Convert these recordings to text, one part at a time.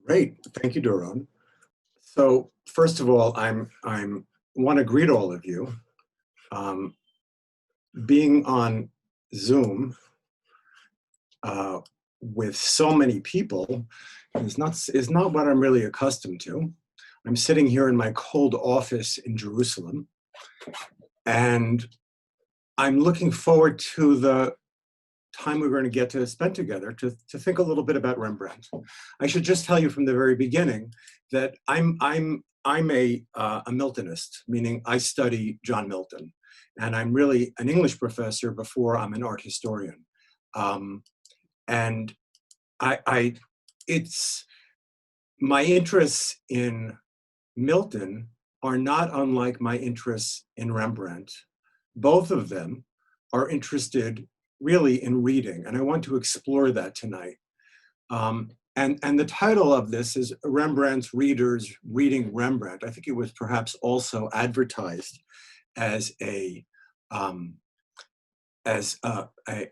Great, thank you, Doron. So first of all, I'm want to greet all of you. Being on Zoom with so many people is not what I'm really accustomed to. I'm sitting here in my cold office in Jerusalem, and I'm looking forward to the time we're going to get to spend together to think a little bit about Rembrandt. I should just tell you from the very beginning that I'm a Miltonist, meaning I study John Milton, and I'm really an English professor before I'm an art historian. And it's my interests in Milton are not unlike my interests in Rembrandt. Both of them are interested really in reading, and I want to explore that tonight. And the title of this is Rembrandt's Readers Reading Rembrandt. I think it was perhaps also advertised as a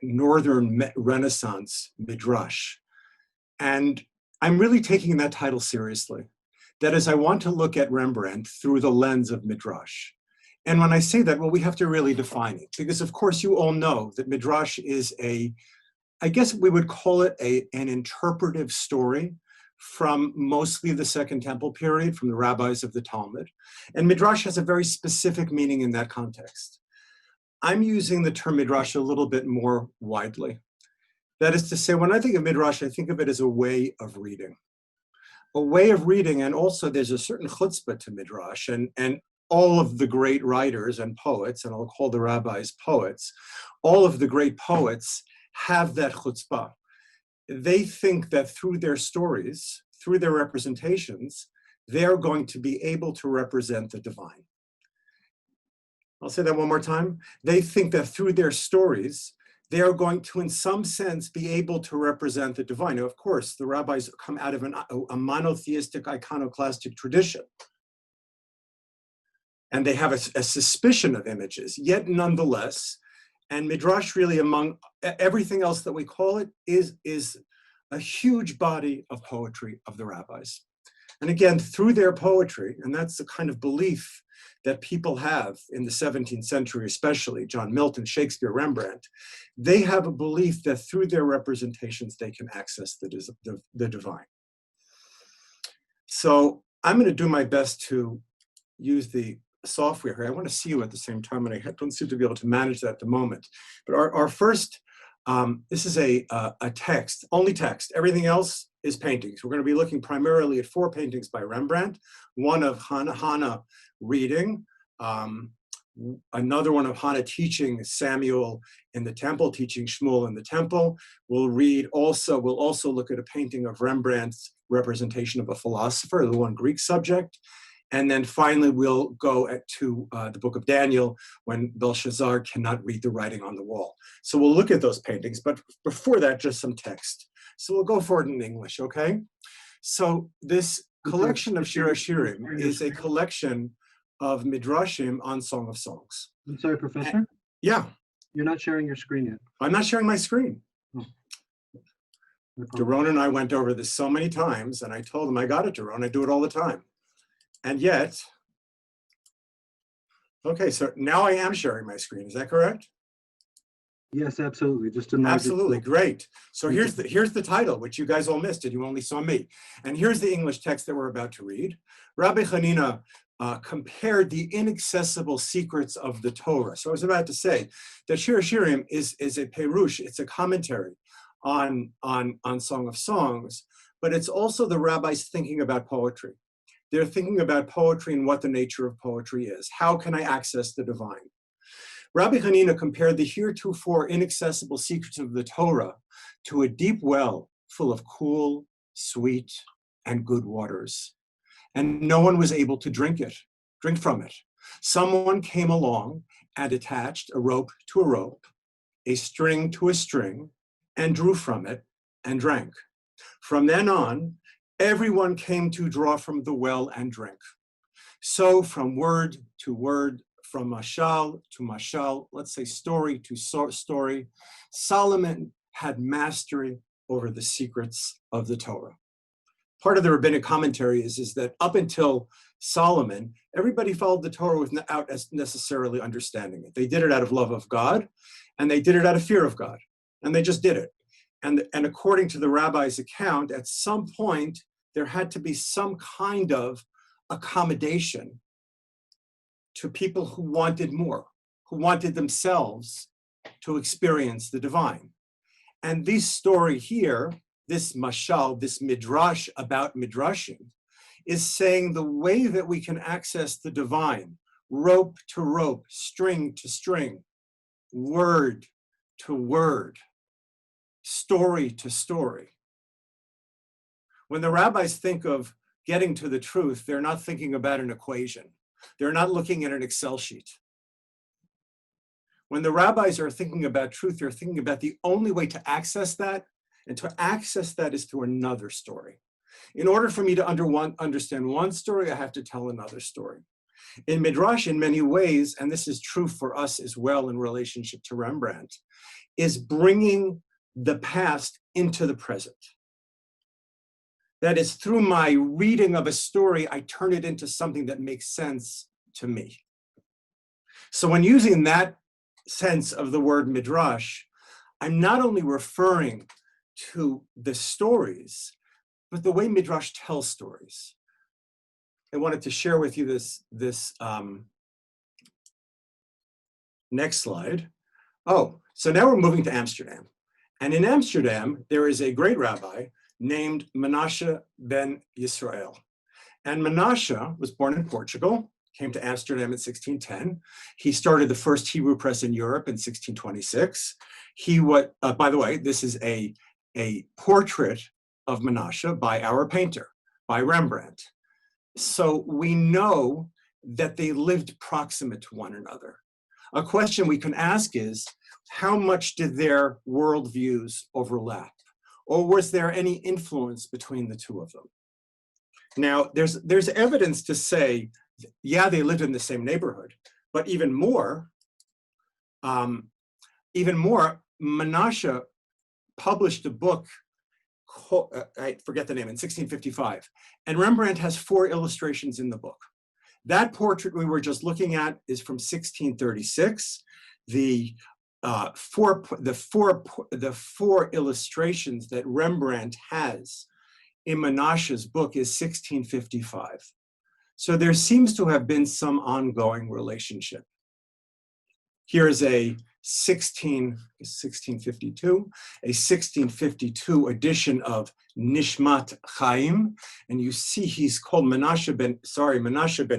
Northern Renaissance Midrash. And I'm really taking that title seriously. That is, I want to look at Rembrandt through the lens of Midrash. And when I say that, well, we have to really define it, because of course you all know that Midrash is I guess we would call it an interpretive story from mostly the Second Temple period, from the rabbis of the Talmud. And Midrash has a very specific meaning in that context. I'm using the term Midrash a little bit more widely. That is to say, when I think of Midrash, I think of it as a way of reading. A way of reading, and also there's a certain chutzpah to Midrash, and all of the great writers and poets, and I'll call the rabbis poets, all of the great poets have that chutzpah. They think that through their stories, through their representations, they're going to be able to represent the divine. I'll say that one more time. They think that through their stories, they are going to, in some sense, be able to represent the divine. Now, of course, the rabbis come out of a monotheistic iconoclastic tradition, and they have a suspicion of images, yet nonetheless, and Midrash really, among everything else that we call it, is a huge body of poetry of the rabbis. And again, through their poetry, and that's the kind of belief that people have in the 17th century, especially John Milton, Shakespeare, Rembrandt, they have a belief that through their representations, they can access the divine. So I'm going to do my best to use the software here. I want to see you at the same time, and I don't seem to be able to manage that at the moment. But our first, this is a text, only text. Everything else is paintings. We're going to be looking primarily at 4 paintings by Rembrandt, one of Hannah reading, another one of Hannah teaching Samuel in the temple, teaching Shmuel in the temple. We'll also look at a painting of Rembrandt's representation of a philosopher, the one Greek subject. And then finally, we'll go to the book of Daniel when Belshazzar cannot read the writing on the wall. So we'll look at those paintings, but before that, just some text. So we'll go for it in English, okay? So this collection of Shir HaShirim is a collection of Midrashim on Song of Songs. I'm sorry, Professor? Yeah. You're not sharing your screen yet. I'm not sharing my screen. Oh. Doron and I went over this so many times, and I told him, I got it, Doron, I do it all the time. And yet, okay, so now I am sharing my screen. Is that correct? Yes, absolutely. Just absolutely, great. So here's the title, which you guys all missed, and you only saw me. And here's the English text that we're about to read. Rabbi Hanina compared the inaccessible secrets of the Torah. So I was about to say that Shir HaShirim is a perush, it's a commentary on Song of Songs, but it's also the rabbis thinking about poetry. They're thinking about poetry and what the nature of poetry is. How can I access the divine? Rabbi Hanina compared the heretofore inaccessible secrets of the Torah to a deep well full of cool, sweet, and good waters. And no one was able to drink from it. Someone came along and attached a rope to a rope, a string to a string, and drew from it and drank. From then on, everyone came to draw from the well and drink. So from word to word, from mashal to mashal, let's say story to story, Solomon had mastery over the secrets of the Torah. part of the rabbinic commentary is that up until Solomon, everybody followed the Torah without necessarily understanding it. They did it out of love of God, and they did it out of fear of God, and they just did it. And according to the rabbi's account, at some point, there had to be some kind of accommodation to people who wanted more, who wanted themselves to experience the divine. And this story here, this mashal, this midrash about midrashim, is saying the way that we can access the divine, rope to rope, string to string, word to word, story to story. When the rabbis think of getting to the truth, they're not thinking about an equation. They're not looking at an Excel sheet. When the rabbis are thinking about truth, they're thinking about the only way to access that, and to access that is through another story. In order for me to understand one story, I have to tell another story. In Midrash, in many ways, and this is true for us as well in relationship to Rembrandt, is bringing the past into the present. That is, through my reading of a story, I turn it into something that makes sense to me. So when using that sense of the word midrash, I'm not only referring to the stories, but the way midrash tells stories. I wanted to share with you this next slide. Oh, so now we're moving to Amsterdam. And in Amsterdam, there is a great rabbi named Menashe ben Yisrael. And Menashe was born in Portugal, came to Amsterdam in 1610. He started the first Hebrew press in Europe in 1626. By the way, this is a portrait of Menashe by our painter, by Rembrandt. So we know that they lived proximate to one another. A question we can ask is, how much did their worldviews overlap? Or was there any influence between the two of them? Now, there's evidence to say, yeah, they lived in the same neighborhood, but even more, Menashe published a book, I forget the name, in 1655, and Rembrandt has 4 illustrations in the book. That portrait we were just looking at is from 1636. The four illustrations that Rembrandt has in Menashe's book is 1655. So there seems to have been some ongoing relationship. Here is a 1652 edition of Nishmat Chaim, and you see he's called Menashe ben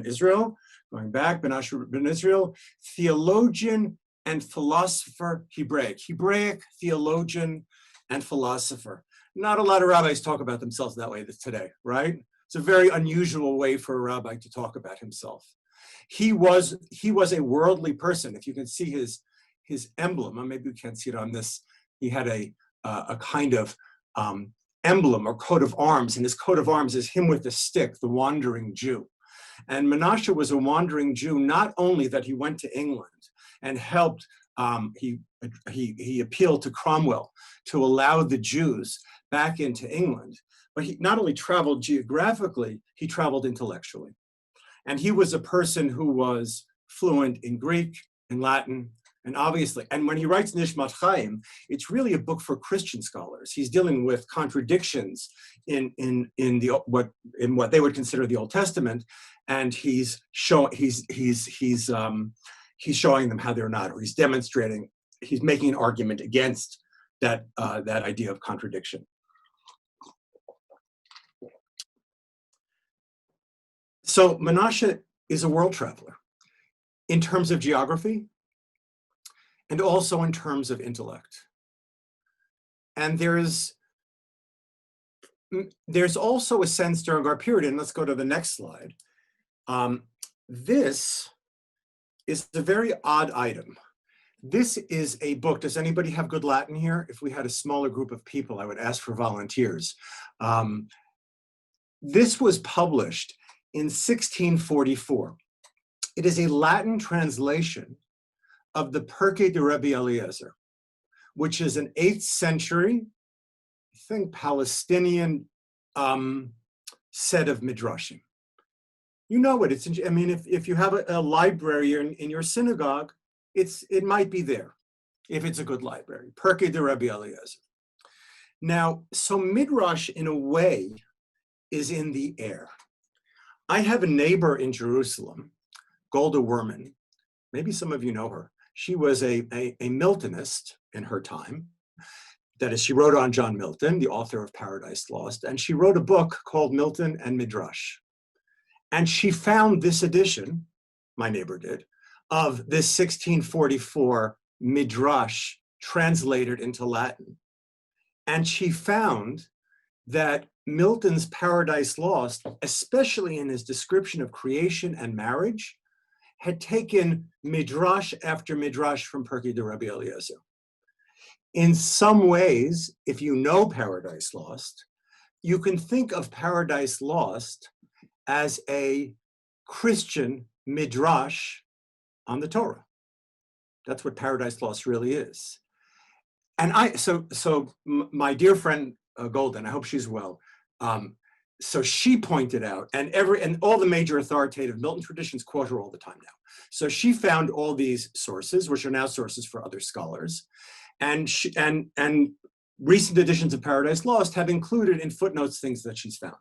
Israel, going back, Menashe ben Israel, theologian and philosopher, Hebraic theologian and philosopher. Not a lot of rabbis talk about themselves that way today, right? It's a very unusual way for a rabbi to talk about himself. He was a worldly person. If you can see his emblem, or maybe you can't see it on this, he had a kind of emblem or coat of arms, and his coat of arms is him with a stick, the wandering Jew. And Menashe was a wandering Jew, not only that he went to England and helped, he appealed to Cromwell to allow the Jews back into England, but he not only traveled geographically, he traveled intellectually. And he was a person who was fluent in Greek and Latin, and obviously, and when he writes Nishmat Chaim, it's really a book for Christian scholars. He's dealing with contradictions in what they would consider the Old Testament, and he's showing them how they're not, or he's demonstrating, he's making an argument against that idea of contradiction. So Menashe is a world traveler in terms of geography and also in terms of intellect. And there's also a sense during our period, and let's go to the next slide. This is a very odd item. This is a book. Does anybody have good Latin here? If we had a smaller group of people, I would ask for volunteers. This was published in 1644. It is a Latin translation of the Pirkei de Rebbe Eliezer, which is an 8th century, I think, Palestinian set of midrashim. You know it. I mean, if you have a library in your synagogue, it might be there, if it's a good library. Pirkei de Rabbi Eliezer. Now, so midrash, in a way, is in the air. I have a neighbor in Jerusalem, Golda Werman. Maybe some of you know her. She was a Miltonist in her time. That is, she wrote on John Milton, the author of Paradise Lost, and she wrote a book called Milton and Midrash. And she found this edition, my neighbor did, of this 1644 Midrash translated into Latin. And she found that Milton's Paradise Lost, especially in his description of creation and marriage, had taken Midrash after Midrash from Pirkei de Rabbi Eliezer. In some ways, if you know Paradise Lost, you can think of Paradise Lost as a Christian Midrash on the Torah. That's what Paradise Lost really is. And so my dear friend Golden, I hope she's well. So she pointed out, and all the major authoritative Milton traditions quote her all the time now. So she found all these sources, which are now sources for other scholars, and recent editions of Paradise Lost have included in footnotes things that she's found.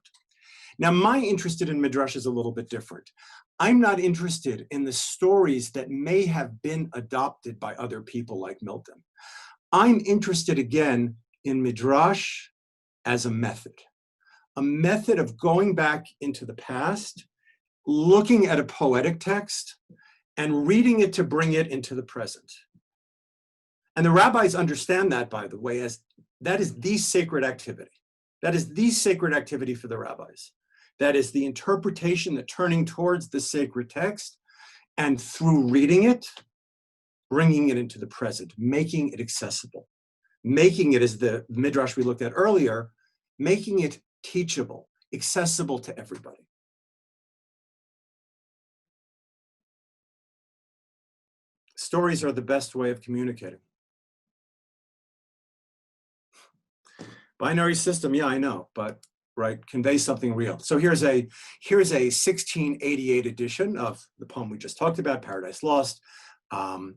Now, my interest in Midrash is a little bit different. I'm not interested in the stories that may have been adopted by other people like Milton. I'm interested, again, in Midrash as a method of going back into the past, looking at a poetic text, and reading it to bring it into the present. And the rabbis understand that, by the way, as that is the sacred activity. That is the sacred activity for the rabbis. That is the interpretation, the turning towards the sacred text, and through reading it, bringing it into the present, making it accessible, making it, as the Midrash we looked at earlier, making it teachable, accessible to everybody. Stories are the best way of communicating. Binary system, yeah, I know, but right, convey something real. So here's a 1688 edition of the poem we just talked about, Paradise Lost, and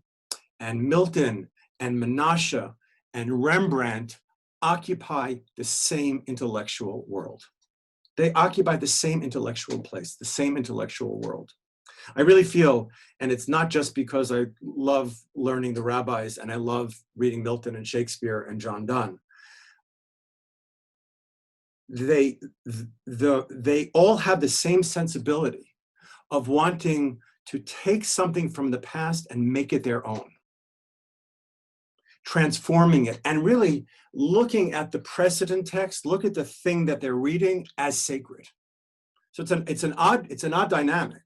Milton and Menashe and Rembrandt occupy the same intellectual world. They occupy the same intellectual place, the same intellectual world. I really feel, and it's not just because I love learning the rabbis and I love reading Milton and Shakespeare and John Donne. They all have the same sensibility of wanting to take something from the past and make it their own, transforming it, and really looking at the precedent text, look at the thing that they're reading as sacred. So it's an odd dynamic,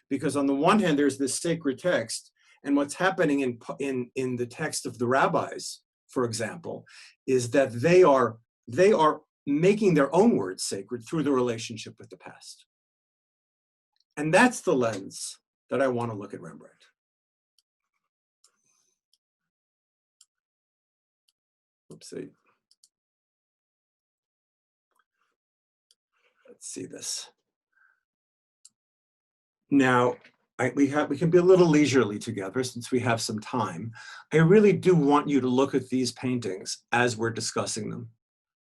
because on the one hand there's this sacred text, and what's happening in the text of the rabbis, for example, is that they are making their own words sacred through the relationship with the past. And that's the lens that I want to look at Rembrandt. Oopsie. Let's see this. Now, we can be a little leisurely together since we have some time. I really do want you to look at these paintings as we're discussing them.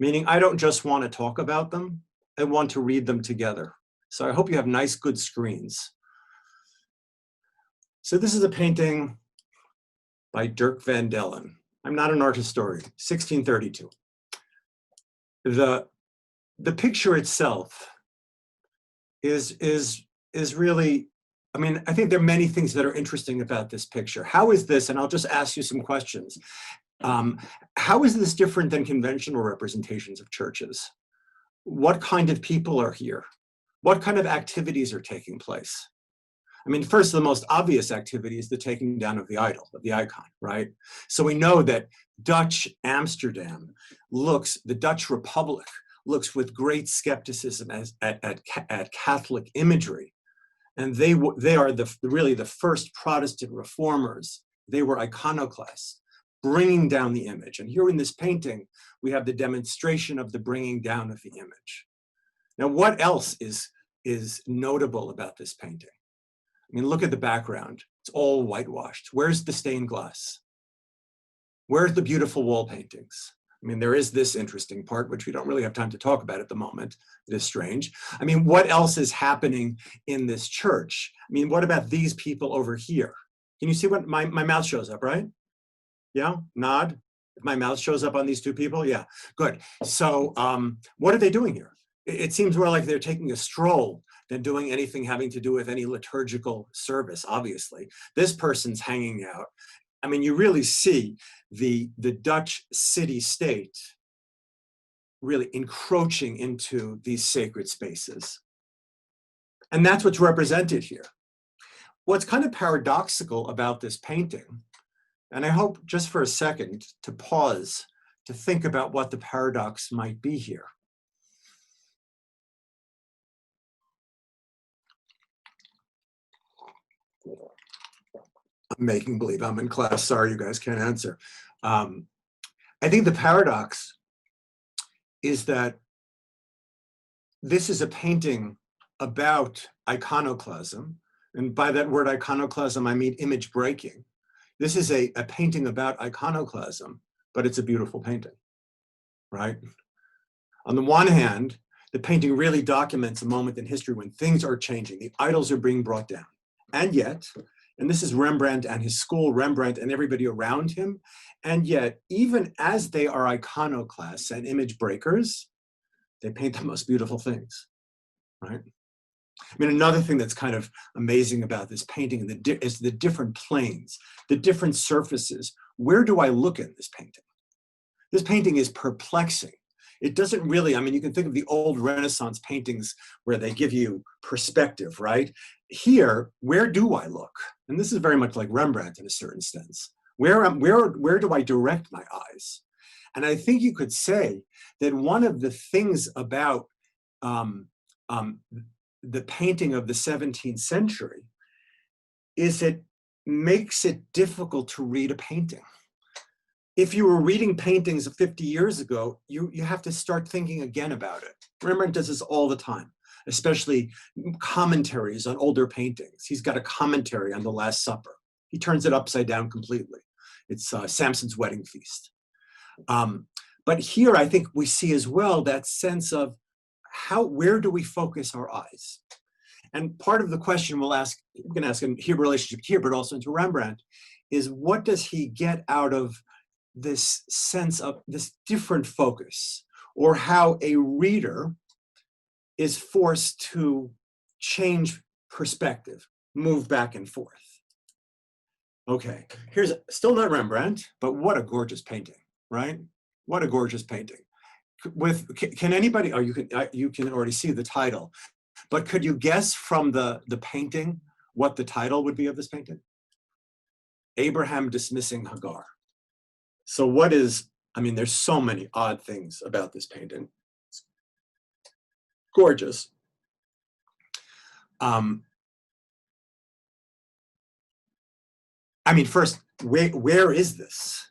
Meaning, I don't just want to talk about them, I want to read them together. So I hope you have nice, good screens. So this is a painting by Dirk van Dellen. I'm not an art historian, 1632. The picture itself is really, I mean, I think there are many things that are interesting about this picture. How is this, and I'll just ask you some questions. How is this different than conventional representations of churches? What kind of people are here? What kind of activities are taking place? I mean, first, the most obvious activity is the taking down of the idol, of the icon, right? So we know that Dutch Amsterdam the Dutch Republic looks with great skepticism at Catholic imagery. And they are really the first Protestant reformers. They were iconoclasts, bringing down the image. And here in this painting, we have the demonstration of the bringing down of the image. Now, what else is notable about this painting? I mean, look at the background. It's all whitewashed. Where's the stained glass? Where's the beautiful wall paintings? I mean, there is this interesting part, which we don't really have time to talk about at the moment. It is strange. I mean, what else is happening in this church? I mean, what about these people over here? Can you see what my mouth shows up, right? Yeah, nod. If my mouth shows up on these two people, yeah, good. So what are they doing here? It seems more like they're taking a stroll than doing anything having to do with any liturgical service, obviously. This person's hanging out. I mean, you really see the Dutch city-state really encroaching into these sacred spaces. And that's what's represented here. What's kind of paradoxical about this painting, and I hope just for a second to pause to think about what the paradox might be here. I'm making believe I'm in class. Sorry, you guys can't answer. I think the paradox is that this is a painting about iconoclasm. And by that word iconoclasm, I mean image breaking. This is a painting about iconoclasm, but it's a beautiful painting, right? On the one hand, the painting really documents a moment in history when things are changing. The idols are being brought down. And yet, and this is Rembrandt and his school, Rembrandt and everybody around him, and yet, even as they are iconoclasts and image breakers, they paint the most beautiful things, right? I mean, another thing that's kind of amazing about this painting is the different planes, the different surfaces. Where do I look in this painting? This painting is perplexing. It doesn't really, I mean, you can think of the old Renaissance paintings where they give you perspective, right? Here, where do I look? And this is very much like Rembrandt in a certain sense. Where do I direct my eyes? And I think you could say that one of the things about the painting of the 17th century is it makes it difficult to read a painting. If you were reading paintings of 50 years ago, you have to start thinking again about it. Rembrandt does this all the time, especially commentaries on older paintings. He's got a commentary on the Last Supper. He turns it upside down completely. It's Samson's wedding feast. But here I think we see as well that sense of where do we focus our eyes? And part of the question we're going to ask in Hebrew relationship here, but also into Rembrandt, is what does he get out of this sense of this different focus, or how a reader is forced to change perspective, move back and forth. Okay, here's still not Rembrandt, but what a gorgeous painting, right? What a gorgeous painting. Can anybody, you can already see the title, but could you guess from the painting what the title would be of this painting? Abraham dismissing Hagar. So what is, I mean, there's so many odd things about this painting. It's gorgeous. I mean, first, where is this?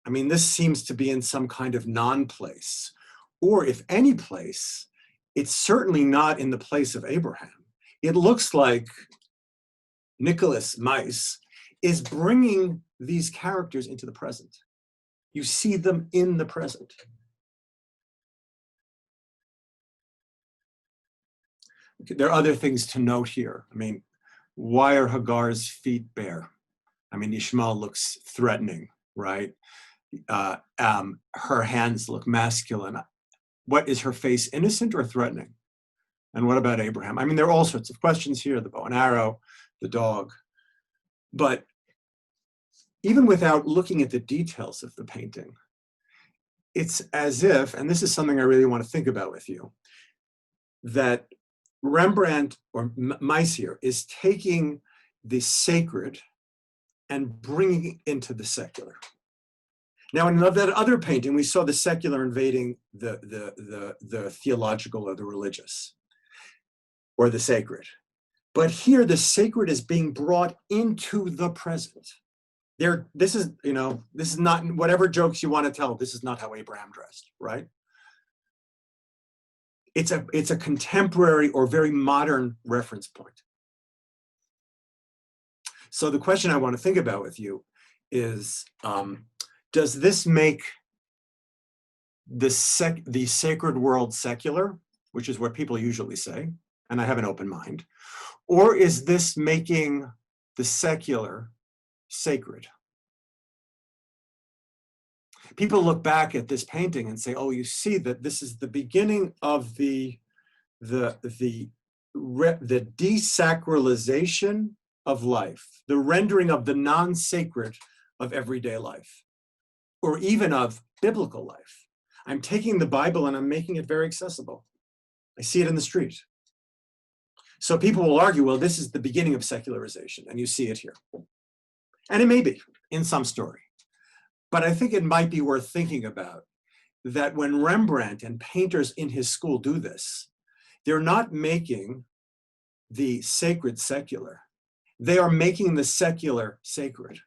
I mean, this seems to be in some kind of non-place, or if any place, it's certainly not in the place of Abraham. It looks like Nicolaes, Maes, is bringing these characters into the present. You see them in the present. Okay, there are other things to note here. I mean, why are Hagar's feet bare? I mean, Ishmael looks threatening, right? Her hands look masculine. What is her face, innocent or threatening? And what about Abraham? I mean, there are all sorts of questions here, the bow and arrow, the dog. But even without looking at the details of the painting, it's as if, and this is something I really want to think about with you, that Rembrandt, or Maes here, is taking the sacred and bringing it into the secular. Now, in that other painting, we saw the secular invading the theological or the religious, or the sacred. But here, the sacred is being brought into the present. This is not, whatever jokes you want to tell, this is not how Abraham dressed, right? it's a contemporary or very modern reference point. So the question I want to think about with you is, does this make the sacred world secular, which is what people usually say, and I have an open mind, or is this making the secular sacred? People look back at this painting and say, oh, you see that this is the beginning of the desacralization of life, the rendering of the non-sacred of everyday life, or even of biblical life. I'm taking the Bible and I'm making it very accessible. I see it in the street. So people will argue, well, this is the beginning of secularization, and you see it here. And it may be in some story. But I think it might be worth thinking about that when Rembrandt and painters in his school do this, they're not making the sacred secular. They are making the secular sacred.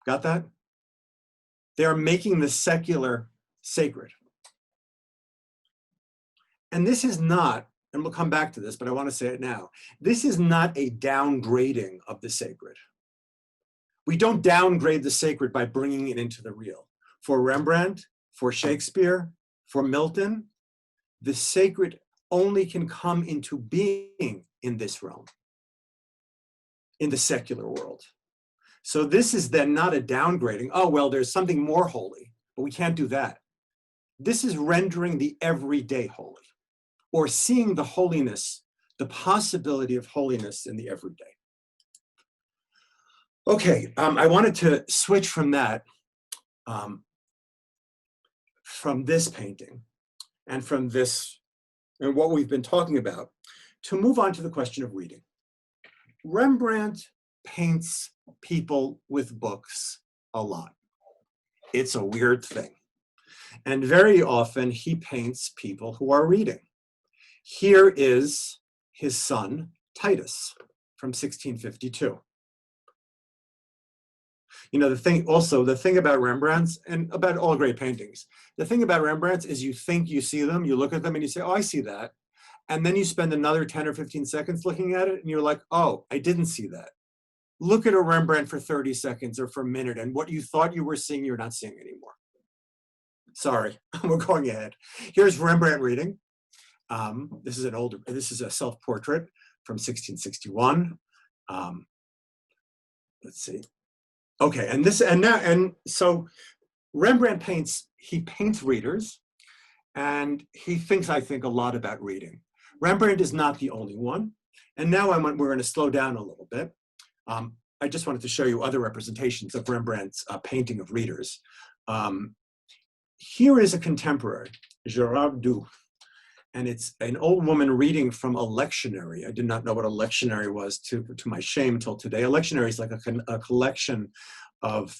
Got that? They are making the secular sacred. And this is not, and we'll come back to this, but I want to say it now, this is not a downgrading of the sacred. We don't downgrade the sacred by bringing it into the real. For Rembrandt, for Shakespeare, for Milton, the sacred only can come into being in this realm, in the secular world. So this is then not a downgrading. Oh, well, there's something more holy, but we can't do that. This is rendering the everyday holy, or seeing the holiness, the possibility of holiness in the everyday. Okay, I wanted to switch from that, from this painting and from this, and what we've been talking about, to move on to the question of reading. Rembrandt paints people with books a lot. It's a weird thing. And very often he paints people who are reading. Here is his son, Titus, from 1652. You know, the thing about Rembrandt's, and about all great paintings, the thing about Rembrandt's is you think you see them, you look at them and you say, oh, I see that. And then you spend another 10 or 15 seconds looking at it and you're like, oh, I didn't see that. Look at a Rembrandt for 30 seconds or for a minute, and what you thought you were seeing, you're not seeing anymore. Sorry, we're going ahead. Here's Rembrandt reading. This is a self-portrait from 1661. Let's see. Okay, so Rembrandt paints readers, and he thinks, I think, a lot about reading. Rembrandt is not the only one. And now we're going to slow down a little bit. I just wanted to show you other representations of Rembrandt's painting of readers. Here is a contemporary, Gerard, and it's an old woman reading from a lectionary. I did not know what a lectionary was, to my shame, till today. A lectionary is like a collection of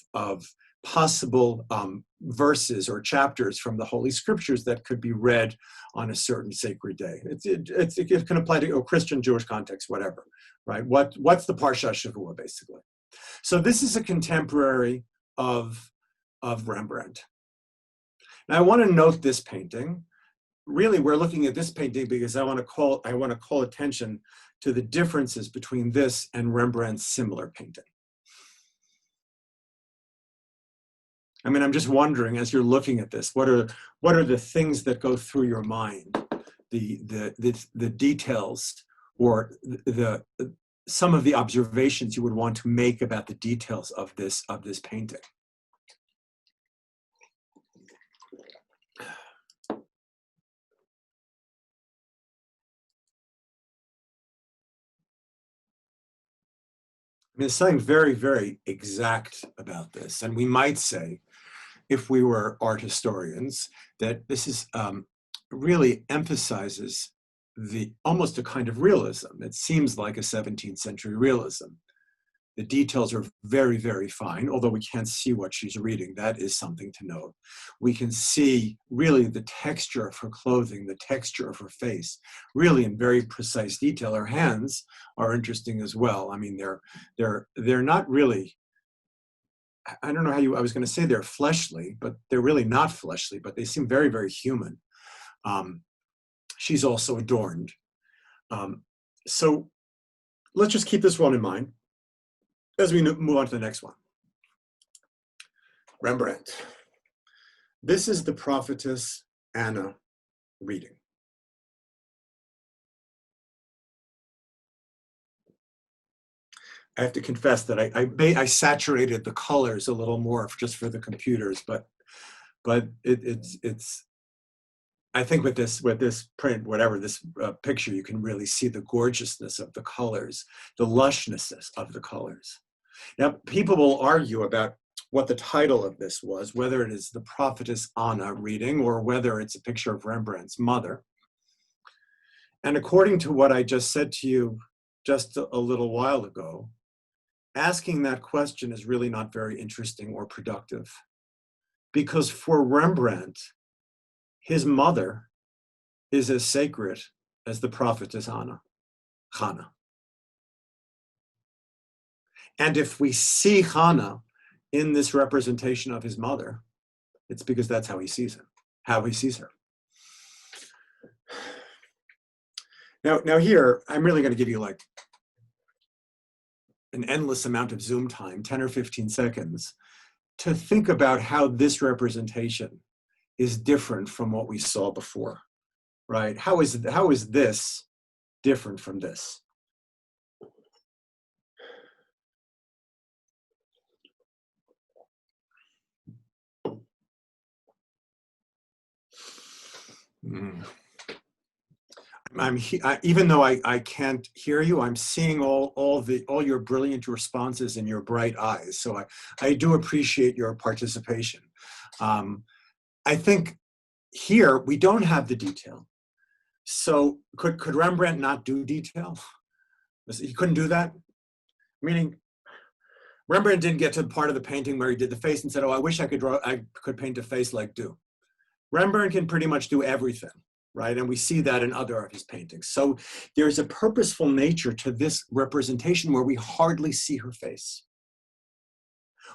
possible verses or chapters from the Holy Scriptures that could be read on a certain sacred day. It can apply to a Christian, Jewish context, whatever, right? What's the Parsha Shavua, basically? So this is a contemporary of Rembrandt. Now I want to note this painting. Really, we're looking at this painting because I want to call attention to the differences between this and Rembrandt's similar painting. I mean, I'm just wondering, as you're looking at this, what are the things that go through your mind, the details, or some of the observations you would want to make about the details of this painting. I mean, there's something very, very exact about this. And we might say, if we were art historians, that this is really emphasizes almost a kind of realism. It seems like a 17th century realism. The details are very, very fine, although we can't see what she's reading. That is something to note. We can see really the texture of her clothing, the texture of her face, really in very precise detail. Her hands are interesting as well. I mean, they're not really, I don't know how I was going to say they're fleshly, but they're really not fleshly, but they seem very, very human. She's also adorned. So let's just keep this one in mind as we move on to the next one. Rembrandt. This is the Prophetess Anna reading. I have to confess that I saturated the colors a little more just for the computers, but it's I think with this print, whatever this picture, you can really see the gorgeousness of the colors, the lushness of the colors. Now, people will argue about what the title of this was, whether it is the Prophetess Anna reading or whether it's a picture of Rembrandt's mother. And according to what I just said to you just a little while ago, asking that question is really not very interesting or productive. Because for Rembrandt, his mother is as sacred as the Prophetess Anna, Hannah. And if we see Hannah in this representation of his mother, it's because that's how he sees her. Now here, I'm really going to give you like an endless amount of Zoom time, 10 or 15 seconds, to think about how this representation is different from what we saw before, right? How is this different from this? Even though I can't hear you, I'm seeing all your brilliant responses in your bright eyes. So I do appreciate your participation. I think here we don't have the detail. So could Rembrandt not do detail? He couldn't do that? Meaning, Rembrandt didn't get to the part of the painting where he did the face and said, "Oh, I wish I could paint a face like Do." Rembrandt can pretty much do everything, right? And we see that in other of his paintings. So there's a purposeful nature to this representation where we hardly see her face.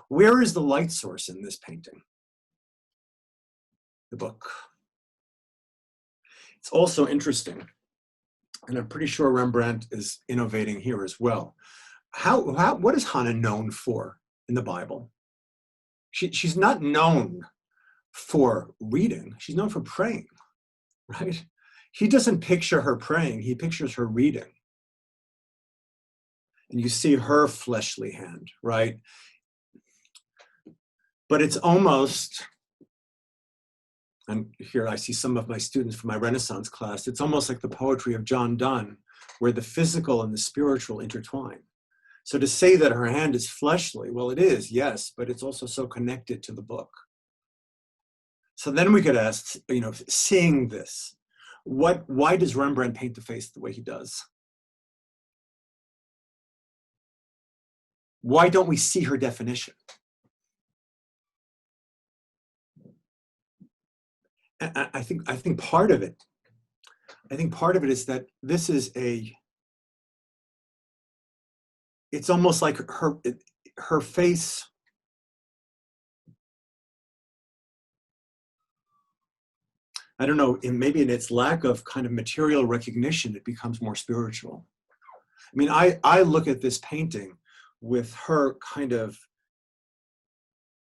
Where is the light source in this painting? The book. It's also interesting, and I'm pretty sure Rembrandt is innovating here as well. What is Hannah known for in the Bible? She's not known for reading. She's known for praying, right? He doesn't picture her praying. He pictures her reading. And you see her fleshly hand, right? But it's almost, and here I see some of my students from my Renaissance class, it's almost like the poetry of John Donne, where the physical and the spiritual intertwine. So to say that her hand is fleshly, well, it is, yes, but it's also so connected to the book. So then we could ask, seeing this, why does Rembrandt paint the face the way he does? Why don't we see her definition? I think part of it is that this is it's almost like her face. I don't know, maybe in its lack of kind of material recognition, it becomes more spiritual. I mean, I look at this painting with her kind of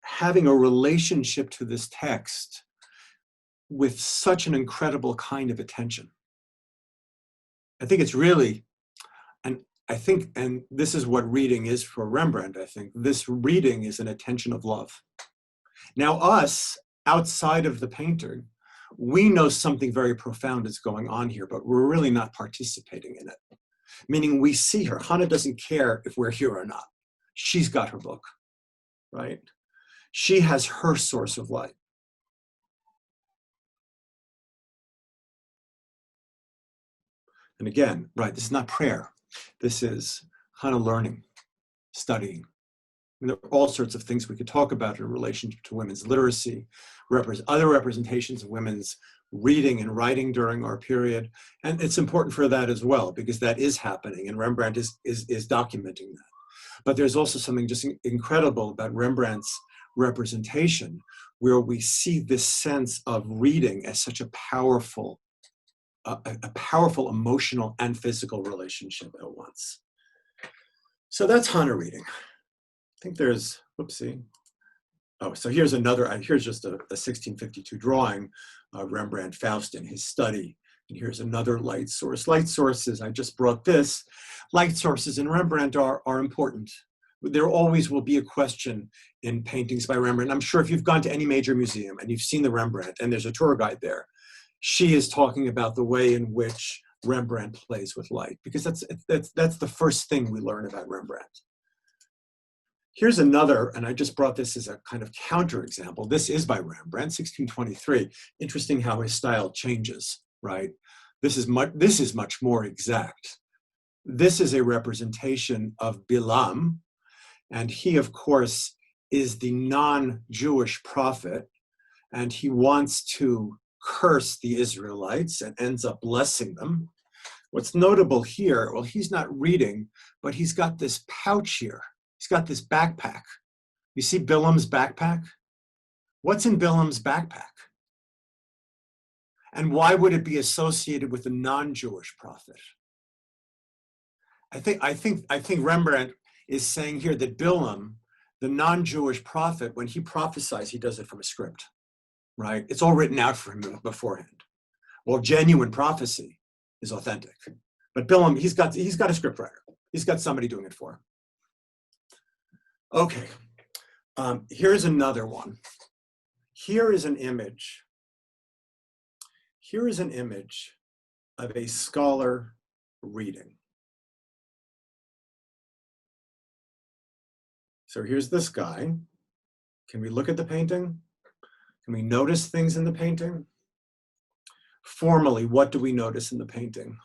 having a relationship to this text with such an incredible kind of attention. I think it's really, and this is what reading is for Rembrandt, I think. This reading is an attention of love. Now us, outside of the painter, we know something very profound is going on here, but we're really not participating in it. Meaning we see her. Hannah doesn't care if we're here or not. She's got her book, right? She has her source of light. And again, right, this is not prayer. This is Hannah learning, studying. And there are all sorts of things we could talk about in relationship to women's literacy, other representations of women's reading and writing during our period. And it's important for that as well, because that is happening, and Rembrandt is documenting that. But there's also something just incredible about Rembrandt's representation, where we see this sense of reading as such a powerful emotional and physical relationship at once. So that's Hannah reading. I think there's, whoopsie. Oh, so here's just a 1652 drawing of Rembrandt Faust in his study. And here's another light source. Light sources, I just brought this. Light sources in Rembrandt are important. There always will be a question in paintings by Rembrandt. I'm sure if you've gone to any major museum and you've seen the Rembrandt and there's a tour guide there, she is talking about the way in which Rembrandt plays with light, because that's the first thing we learn about Rembrandt. Here's another, and I just brought this as a kind of counterexample. This is by Rembrandt, 1623. Interesting how his style changes, right? This is much more exact. This is a representation of Balaam, and he, of course, is the non-Jewish prophet, and he wants to curse the Israelites and ends up blessing them. What's notable here, well, he's not reading, but he's got this pouch here. He's got this backpack. You see Balaam's backpack? What's in Balaam's backpack? And why would it be associated with a non-Jewish prophet? I think Rembrandt is saying here that Balaam, the non-Jewish prophet, when he prophesies, he does it from a script, right? It's all written out for him beforehand. Well, genuine prophecy is authentic. But Balaam, he's got a script writer. He's got somebody doing it for him. Okay, here's another one. Here is an image. Here is an image of a scholar reading. So here's this guy. Can we look at the painting? Can we notice things in the painting? Formally, what do we notice in the painting?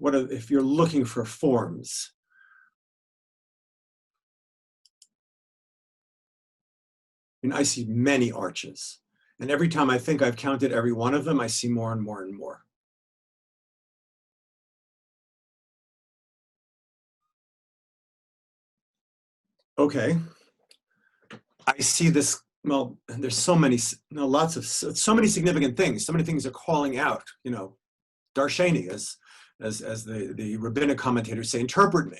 If you're looking for forms? I mean, I see many arches. And every time I think I've counted every one of them, I see more and more and more. Okay. I see this, well, there's so many significant things. So many things are calling out, darsheni, as the rabbinic commentators say, interpret me.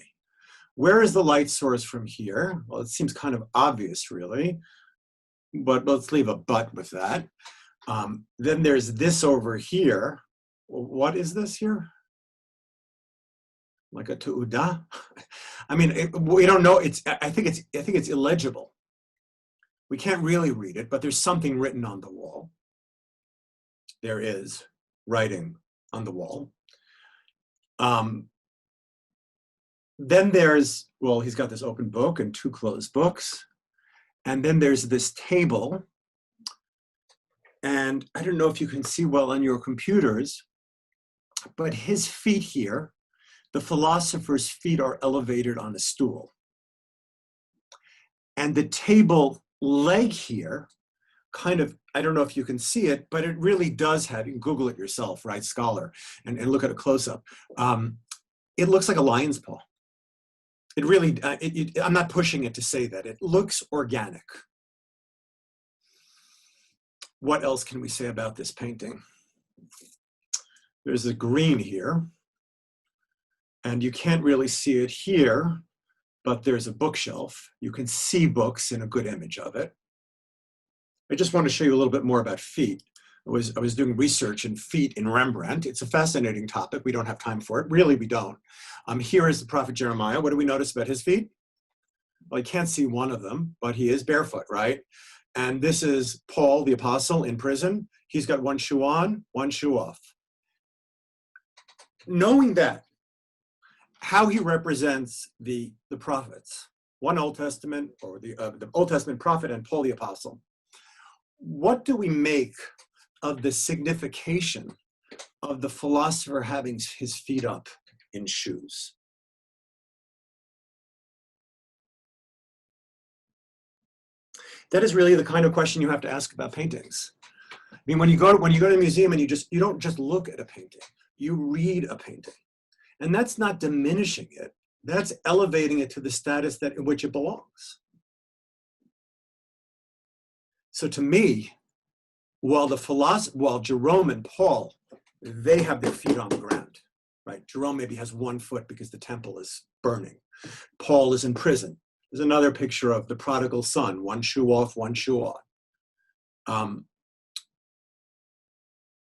Where is the light source from here? Well, it seems kind of obvious, really. But let's leave a but with that. Then there's this over here. What is this here? Like a tu'udah? I mean, we don't know. I think it's illegible. We can't really read it, but there's something written on the wall. There is writing on the wall. Then there's, well, he's got this open book and two closed books. And then there's this table. And I don't know if you can see well on your computers, but his feet here, the philosopher's feet, are elevated on a stool. And the table leg here, kind of, I don't know if you can see it, but it really does have, you can Google it yourself, right, scholar, and look at a close-up. It looks like a lion's paw. It really, I'm not pushing it to say that. It looks organic. What else can we say about this painting? There's a green here, and you can't really see it here, but there's a bookshelf. You can see books in a good image of it. I just want to show you a little bit more about feet. I was doing research in feet in Rembrandt. It's a fascinating topic. We don't have time for it. Really, we don't. Here is the prophet Jeremiah. What do we notice about his feet? Well, I can't see one of them, but he is barefoot, right? And this is Paul, the apostle, in prison. He's got one shoe on, one shoe off. Knowing that, how he represents the prophets, one Old Testament, or the Old Testament prophet and Paul the apostle, what do we make of the signification of the philosopher having his feet up in shoes? That is really the kind of question you have to ask about paintings. I mean, when you go to a museum and you don't just look at a painting, you read a painting. And that's not diminishing it. That's elevating it to the status in which it belongs. So to me, while Jerome and Paul, they have their feet on the ground, right? Jerome maybe has 1 foot because the temple is burning. Paul is in prison. There's another picture of the prodigal son, 1 shoe off, 1 shoe on.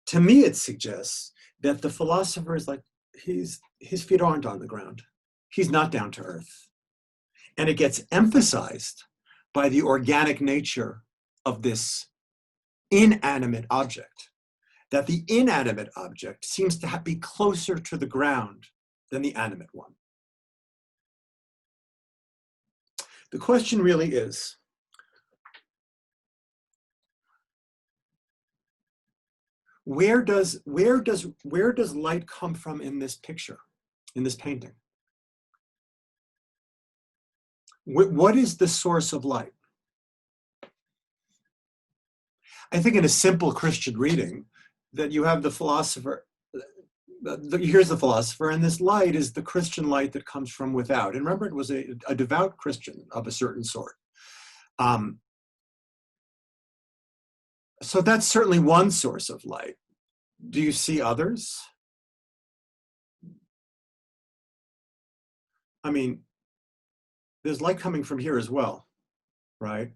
To me, it suggests that the philosopher is like, his feet aren't on the ground. He's not down to earth. And it gets emphasized by the organic nature of this inanimate object, that the inanimate object seems to be closer to the ground than the animate one. The question really is, where does light come from in this picture, in this painting? What is the source of light? I think in a simple Christian reading, that you have the philosopher, here's the philosopher, and this light is the Christian light that comes from without. And Rembrandt was a devout Christian of a certain sort. So that's certainly one source of light. Do you see others? I mean, there's light coming from here as well, right?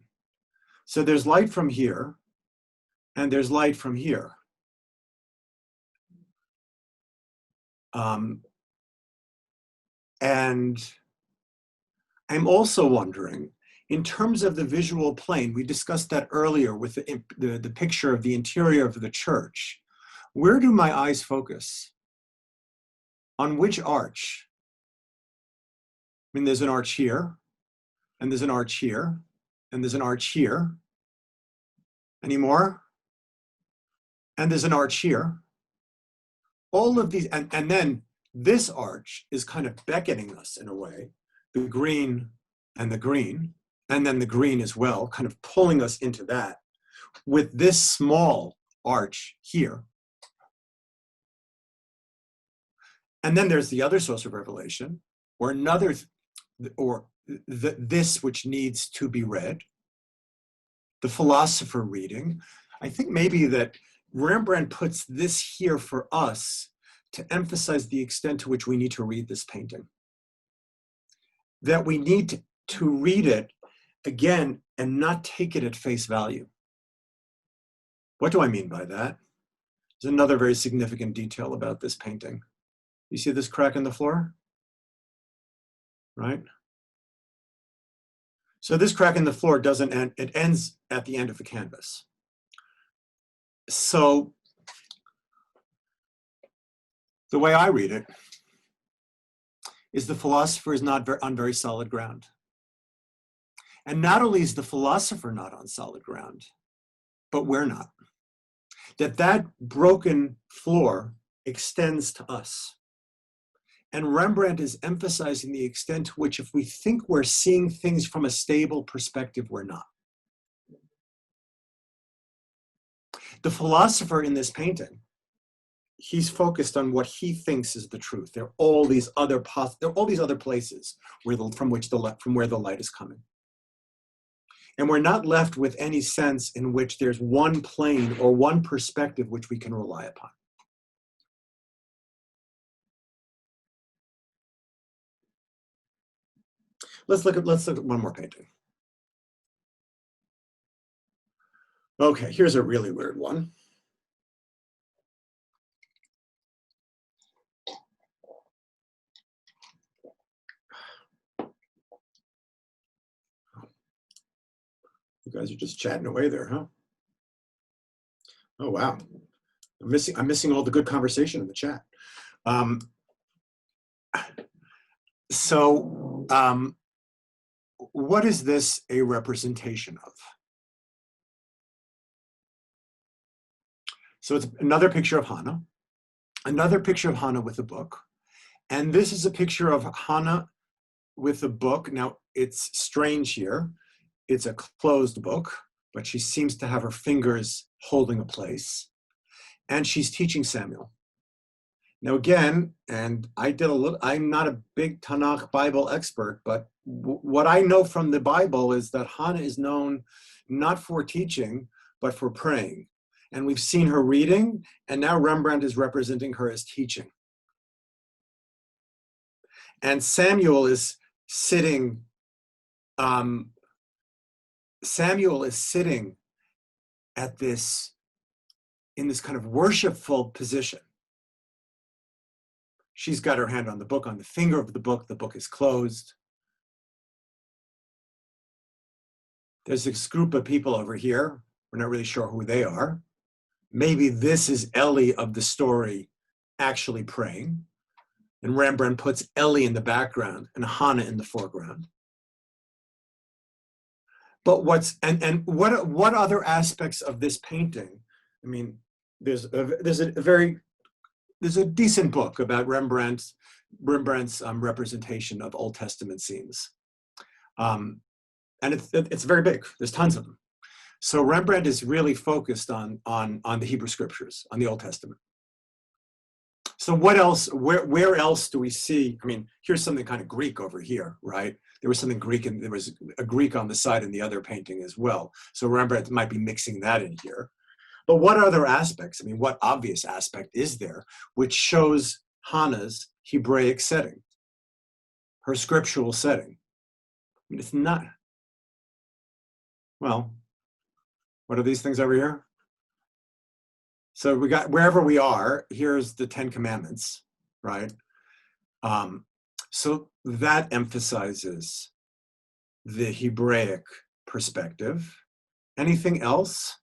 So there's light from here, and there's light from here. And I'm also wondering, in terms of the visual plane, we discussed that earlier with the picture of the interior of the church. Where do my eyes focus? On which arch? I mean, there's an arch here, and there's an arch here, and there's an arch here. Any more? And there's an arch here. All of these, and then this arch is kind of beckoning us in a way, the green, and then the green as well, kind of pulling us into that, with this small arch here. And then there's the other source of revelation, or this which needs to be read, the philosopher reading. I think maybe that Rembrandt puts this here for us to emphasize the extent to which we need to read this painting. That we need to read it again and not take it at face value. What do I mean by that? There's another very significant detail about this painting. You see this crack in the floor? Right? So this crack in the floor doesn't end, it ends at the end of the canvas. So the way I read it is the philosopher is not on very solid ground. And not only is the philosopher not on solid ground, but we're not. That broken floor extends to us. And Rembrandt is emphasizing the extent to which, if we think we're seeing things from a stable perspective, we're not. The philosopher in this painting, he's focused on what he thinks is the truth. There are all these other places from where the light is coming. And we're not left with any sense in which there's one plane or one perspective which we can rely upon. Let's look at one more painting. Okay, here's a really weird one. You guys are just chatting away there, huh? Oh wow, I'm missing all the good conversation in the chat. What is this a representation of? So it's another picture of Hannah with a book. And this is a picture of Hannah with a book. Now, it's strange here. It's a closed book, but she seems to have her fingers holding a place. And she's teaching Samuel. Now again, and I'm not a big Tanakh Bible expert, but what I know from the Bible is that Hannah is known not for teaching, but for praying. And we've seen her reading, and now Rembrandt is representing her as teaching. And Samuel is sitting, at this, in this kind of worshipful position. She's got her hand on the book, on the finger of the book is closed. There's this group of people over here. We're not really sure who they are. Maybe this is Ellie of the story actually praying. And Rembrandt puts Ellie in the background and Hannah in the foreground. But what other aspects of this painting? I mean, there's a decent book about Rembrandt's representation of Old Testament scenes. And it's very big. There's tons of them. So Rembrandt is really focused on the Hebrew scriptures, on the Old Testament. So what else, where else do we see? I mean, here's something kind of Greek over here, right? There was something Greek, and there was a Greek on the side in the other painting as well. So Rembrandt might be mixing that in here. But what other aspects? I mean, what obvious aspect is there which shows Hannah's Hebraic setting, her scriptural setting? I mean, it's not, well, what are these things over here? So we got, wherever we are, here's the 10 Commandments, right? So that emphasizes the Hebraic perspective. Anything else?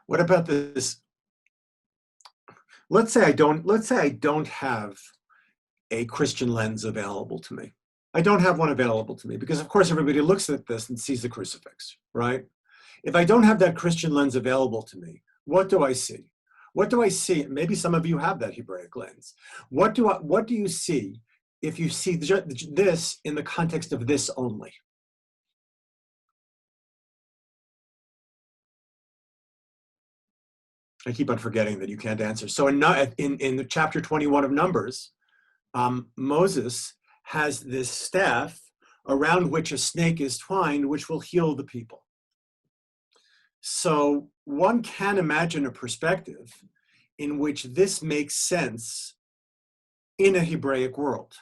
What about this? Let's say I don't have a Christian lens available to me. I don't have one available to me because, of course, everybody looks at this and sees the crucifix, right? If I don't have that Christian lens available to me, what do I see? What do I see? Maybe some of you have that Hebraic lens. What do you see if you see this in the context of this only? I keep on forgetting that you can't answer. So in the chapter 21 of Numbers, Moses has this staff around which a snake is twined, which will heal the people. So one can imagine a perspective in which this makes sense in a Hebraic world.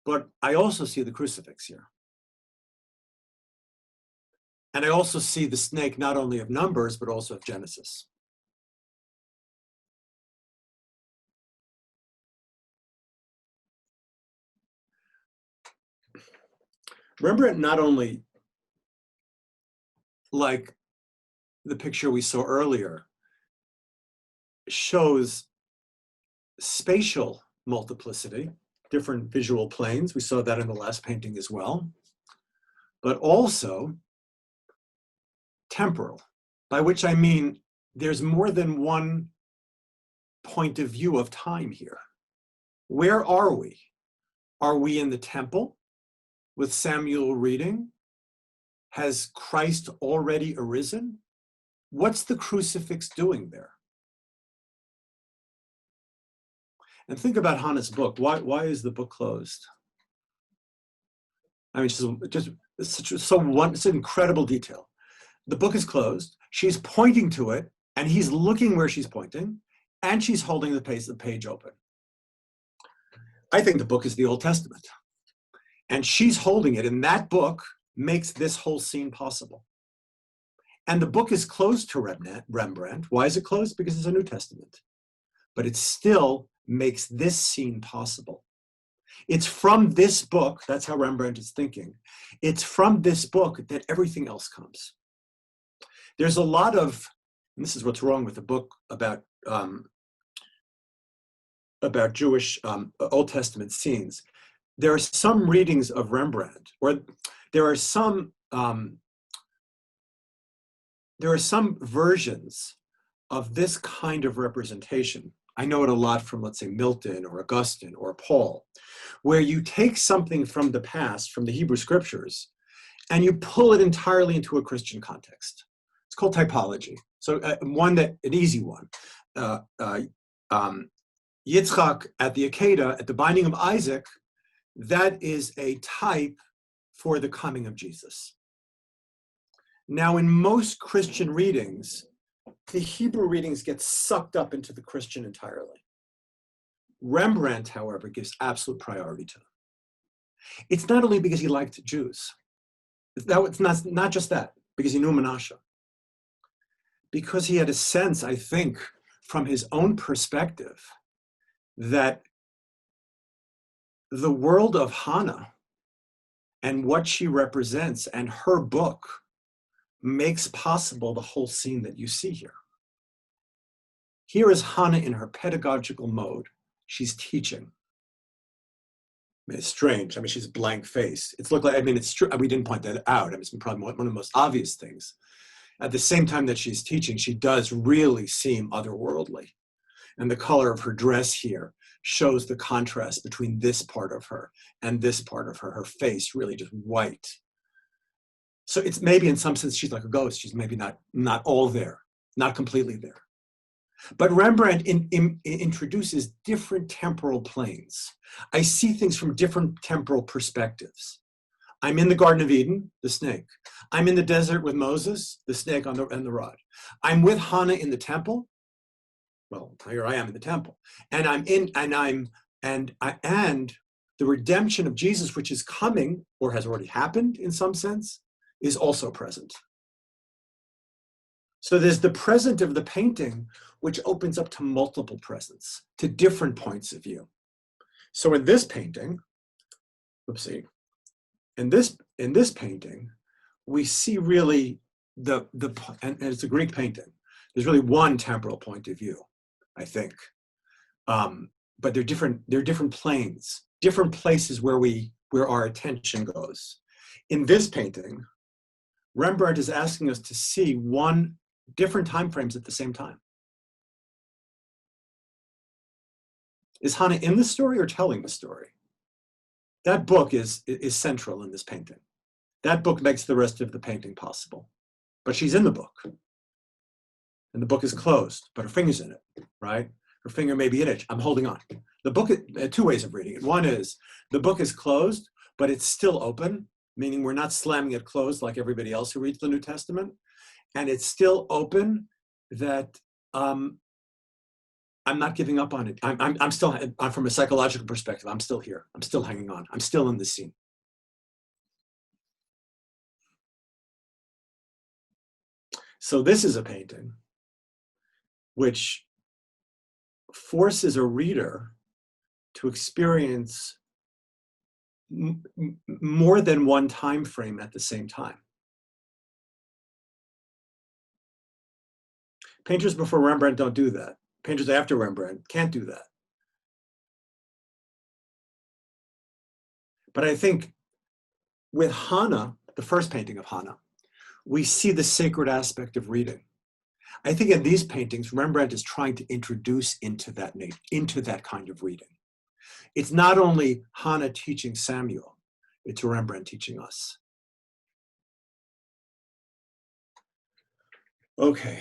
But I also see the crucifix here. And I also see the snake not only of Numbers, but also of Genesis. Rembrandt not only, like the picture we saw earlier, shows spatial multiplicity, different visual planes. We saw that in the last painting as well. But also temporal, by which I mean there's more than one point of view of time here. Where are we? Are we in the temple with Samuel reading? Has Christ already arisen? What's the crucifix doing there? And think about Hannah's book. Why is the book closed? I mean, it's an incredible detail. The book is closed. She's pointing to it, and he's looking where she's pointing, and she's holding the page open. I think the book is the Old Testament, and she's holding it, and that book makes this whole scene possible. And the book is closed to Rembrandt. Why is it closed? Because it's a New Testament. But it still makes this scene possible. It's from this book, that's how Rembrandt is thinking. It's from this book that everything else comes. There's a lot of, and this is what's wrong with the book about Jewish Old Testament scenes. There are some readings of Rembrandt, or there are some versions of this kind of representation. I know it a lot from, let's say, Milton or Augustine or Paul, where you take something from the past, from the Hebrew scriptures, and you pull it entirely into a Christian context. It's called typology. So an easy one. Yitzchak at the Akedah, at the binding of Isaac, that is a type for the coming of Jesus. Now, in most Christian readings, the Hebrew readings get sucked up into the Christian entirely. Rembrandt, however, gives absolute priority to them. It's not only because he liked Jews. It's not just that, because he knew Menashe. Because he had a sense, I think, from his own perspective, that the world of Hannah and what she represents and her book makes possible the whole scene that you see here. Here is Hannah in her pedagogical mode. She's teaching. I mean, it's strange. I mean, she's blank face. It's looked like, I mean, it's true. We didn't point that out. I mean, it's probably one of the most obvious things. At the same time that she's teaching, she does really seem otherworldly. And the color of her dress here shows the contrast between this part of her and this part of her. Her face really just white. So it's maybe in some sense she's like a ghost. She's maybe not all there, not completely there. But Rembrandt introduces different temporal planes. I see things from different temporal perspectives. I'm in the Garden of Eden, the snake. I'm in the desert with Moses, the snake and the rod. I'm with Hannah in the temple. Well, here I am in the temple, and the redemption of Jesus, which is coming or has already happened in some sense, is also present. So there's the present of the painting, which opens up to multiple presents, to different points of view. So in this painting, in this painting, we see really and it's a Greek painting. There's really one temporal point of view, I think, but they're different planes, different places where our attention goes. In this painting, Rembrandt is asking us to see different time frames at the same time. Is Hannah in the story or telling the story? That book is central in this painting. That book makes the rest of the painting possible. But she's in the book. And the book is closed, but her finger's in it, right? Her finger may be in it. I'm holding on. The book, two ways of reading it. One is the book is closed, but it's still open, meaning we're not slamming it closed like everybody else who reads the New Testament. And it's still open that I'm not giving up on it. I'm from a psychological perspective, I'm still here. I'm still hanging on. I'm still in the scene. So this is a painting which forces a reader to experience more than one time frame at the same time. Painters before Rembrandt don't do that. Painters after Rembrandt can't do that. But I think with Hannah, the first painting of Hannah, we see the sacred aspect of reading. I think in these paintings, Rembrandt is trying to introduce into that kind of reading. It's not only Hannah teaching Samuel, it's Rembrandt teaching us. Okay.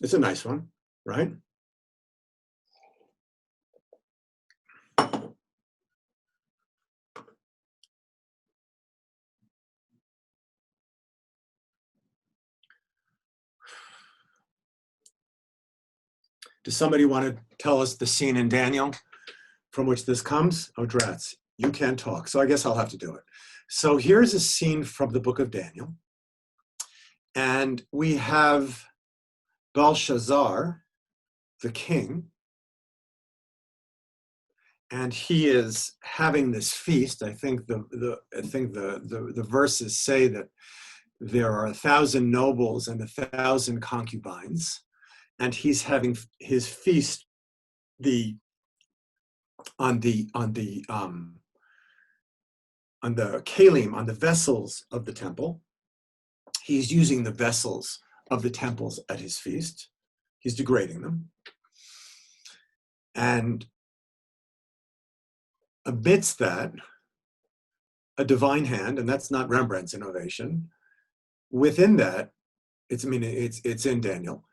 It's a nice one, right? Does somebody want to tell us the scene in Daniel from which this comes? Oh, drats, you can't talk, so I guess I'll have to do it. So here's a scene from the book of Daniel. And we have Belshazzar, the king, and he is having this feast. I think the verses say that there are 1,000 nobles and 1,000 concubines, and he's having his feast on the kalim, on the vessels of the temple. He's using the vessels of the temples at his feast. He's degrading them. And amidst that, a divine hand, and that's not Rembrandt's innovation. Within that, it's in Daniel.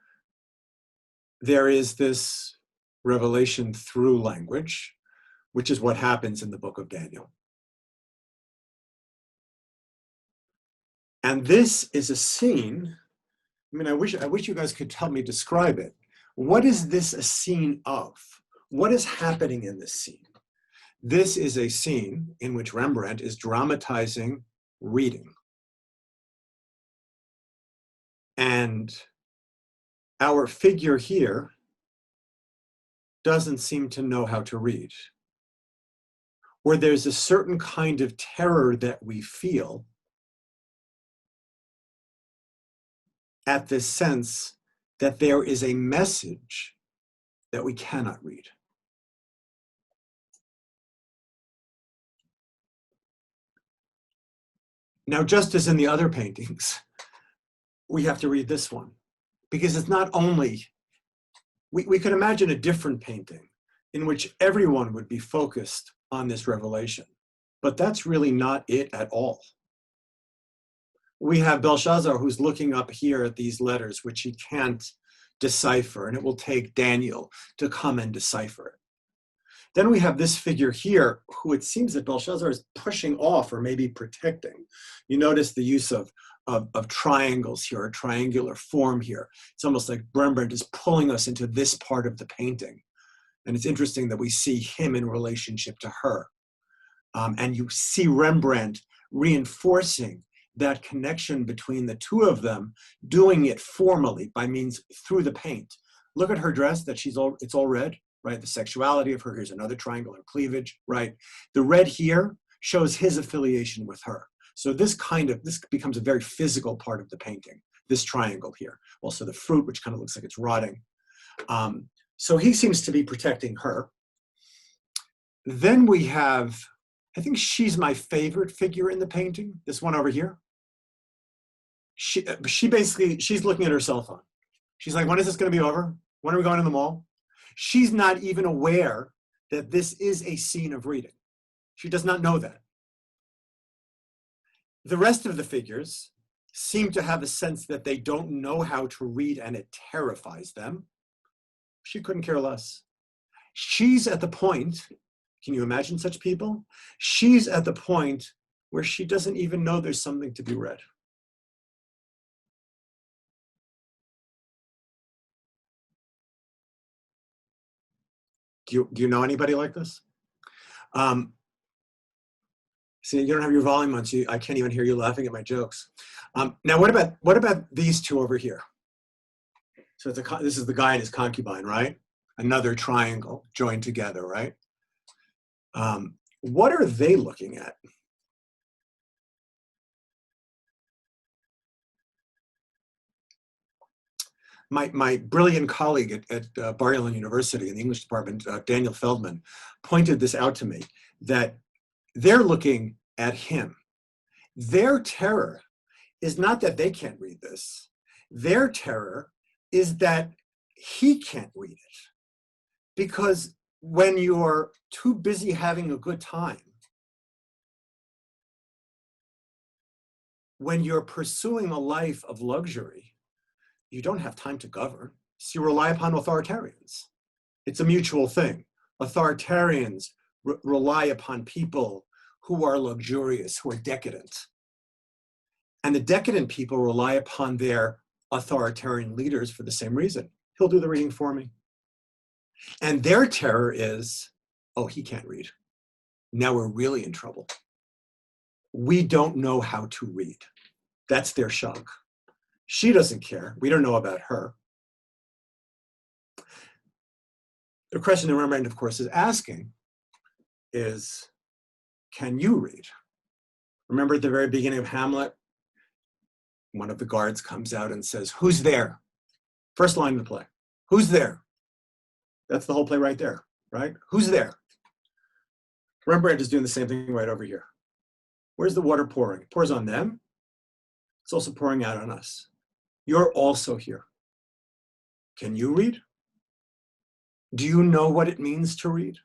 There is this revelation through language, which is what happens in the book of Daniel. And this is a scene. I mean, I wish you guys could help me describe it. What is this a scene of? What is happening in this scene? This is a scene in which Rembrandt is dramatizing reading. And our figure here doesn't seem to know how to read. Or there's a certain kind of terror that we feel at this sense that there is a message that we cannot read. Now, just as in the other paintings, we have to read this one, because it's not only, we could imagine a different painting in which everyone would be focused on this revelation, but that's really not it at all. We have Belshazzar who's looking up here at these letters, which he can't decipher, and it will take Daniel to come and decipher it. Then we have this figure here, who it seems that Belshazzar is pushing off or maybe protecting. You notice the use of triangles here, a triangular form here. It's almost like Rembrandt is pulling us into this part of the painting. And it's interesting that we see him in relationship to her. And you see Rembrandt reinforcing that connection between the two of them, doing it formally by means through the paint. Look at her dress, that it's all red, right? The sexuality of her, here's another triangular cleavage, right? The red here shows his affiliation with her. So this becomes a very physical part of the painting, this triangle here. Also the fruit, which kind of looks like it's rotting. So he seems to be protecting her. Then we have, I think she's my favorite figure in the painting, this one over here. She's looking at her cell phone. She's like, when is this going to be over? When are we going to the mall? She's not even aware that this is a scene of reading. She does not know that. The rest of the figures seem to have a sense that they don't know how to read and it terrifies them. She couldn't care less. She's at the point, can you imagine such people? She's at the point where she doesn't even know there's something to be read. Do you know anybody like this? See, you don't have your volume on, so I can't even hear you laughing at my jokes. Now, what about these two over here? So this is the guy and his concubine, right? Another triangle joined together, right? What are they looking at? My brilliant colleague at Bar-Ilan University in the English department, Daniel Feldman, pointed this out to me, that they're looking at him. Their terror is not that they can't read this. Their terror is that he can't read it. Because when you're too busy having a good time, when you're pursuing a life of luxury, you don't have time to govern. So you rely upon authoritarians. It's a mutual thing. Authoritarians rely upon people who are luxurious, who are decadent. And the decadent people rely upon their authoritarian leaders for the same reason. He'll do the reading for me. And their terror is, oh, he can't read. Now we're really in trouble. We don't know how to read. That's their shock. She doesn't care. We don't know about her. The question that Rembrandt, of course, is asking is, can you read? Remember at the very beginning of Hamlet, one of the guards comes out and says, who's there? First line of the play. Who's there? That's the whole play right there, right? Who's there? Rembrandt is doing the same thing right over here. Where's the water pouring? It pours on them. It's also pouring out on us. You're also here. Can you read? Do you know what it means to read?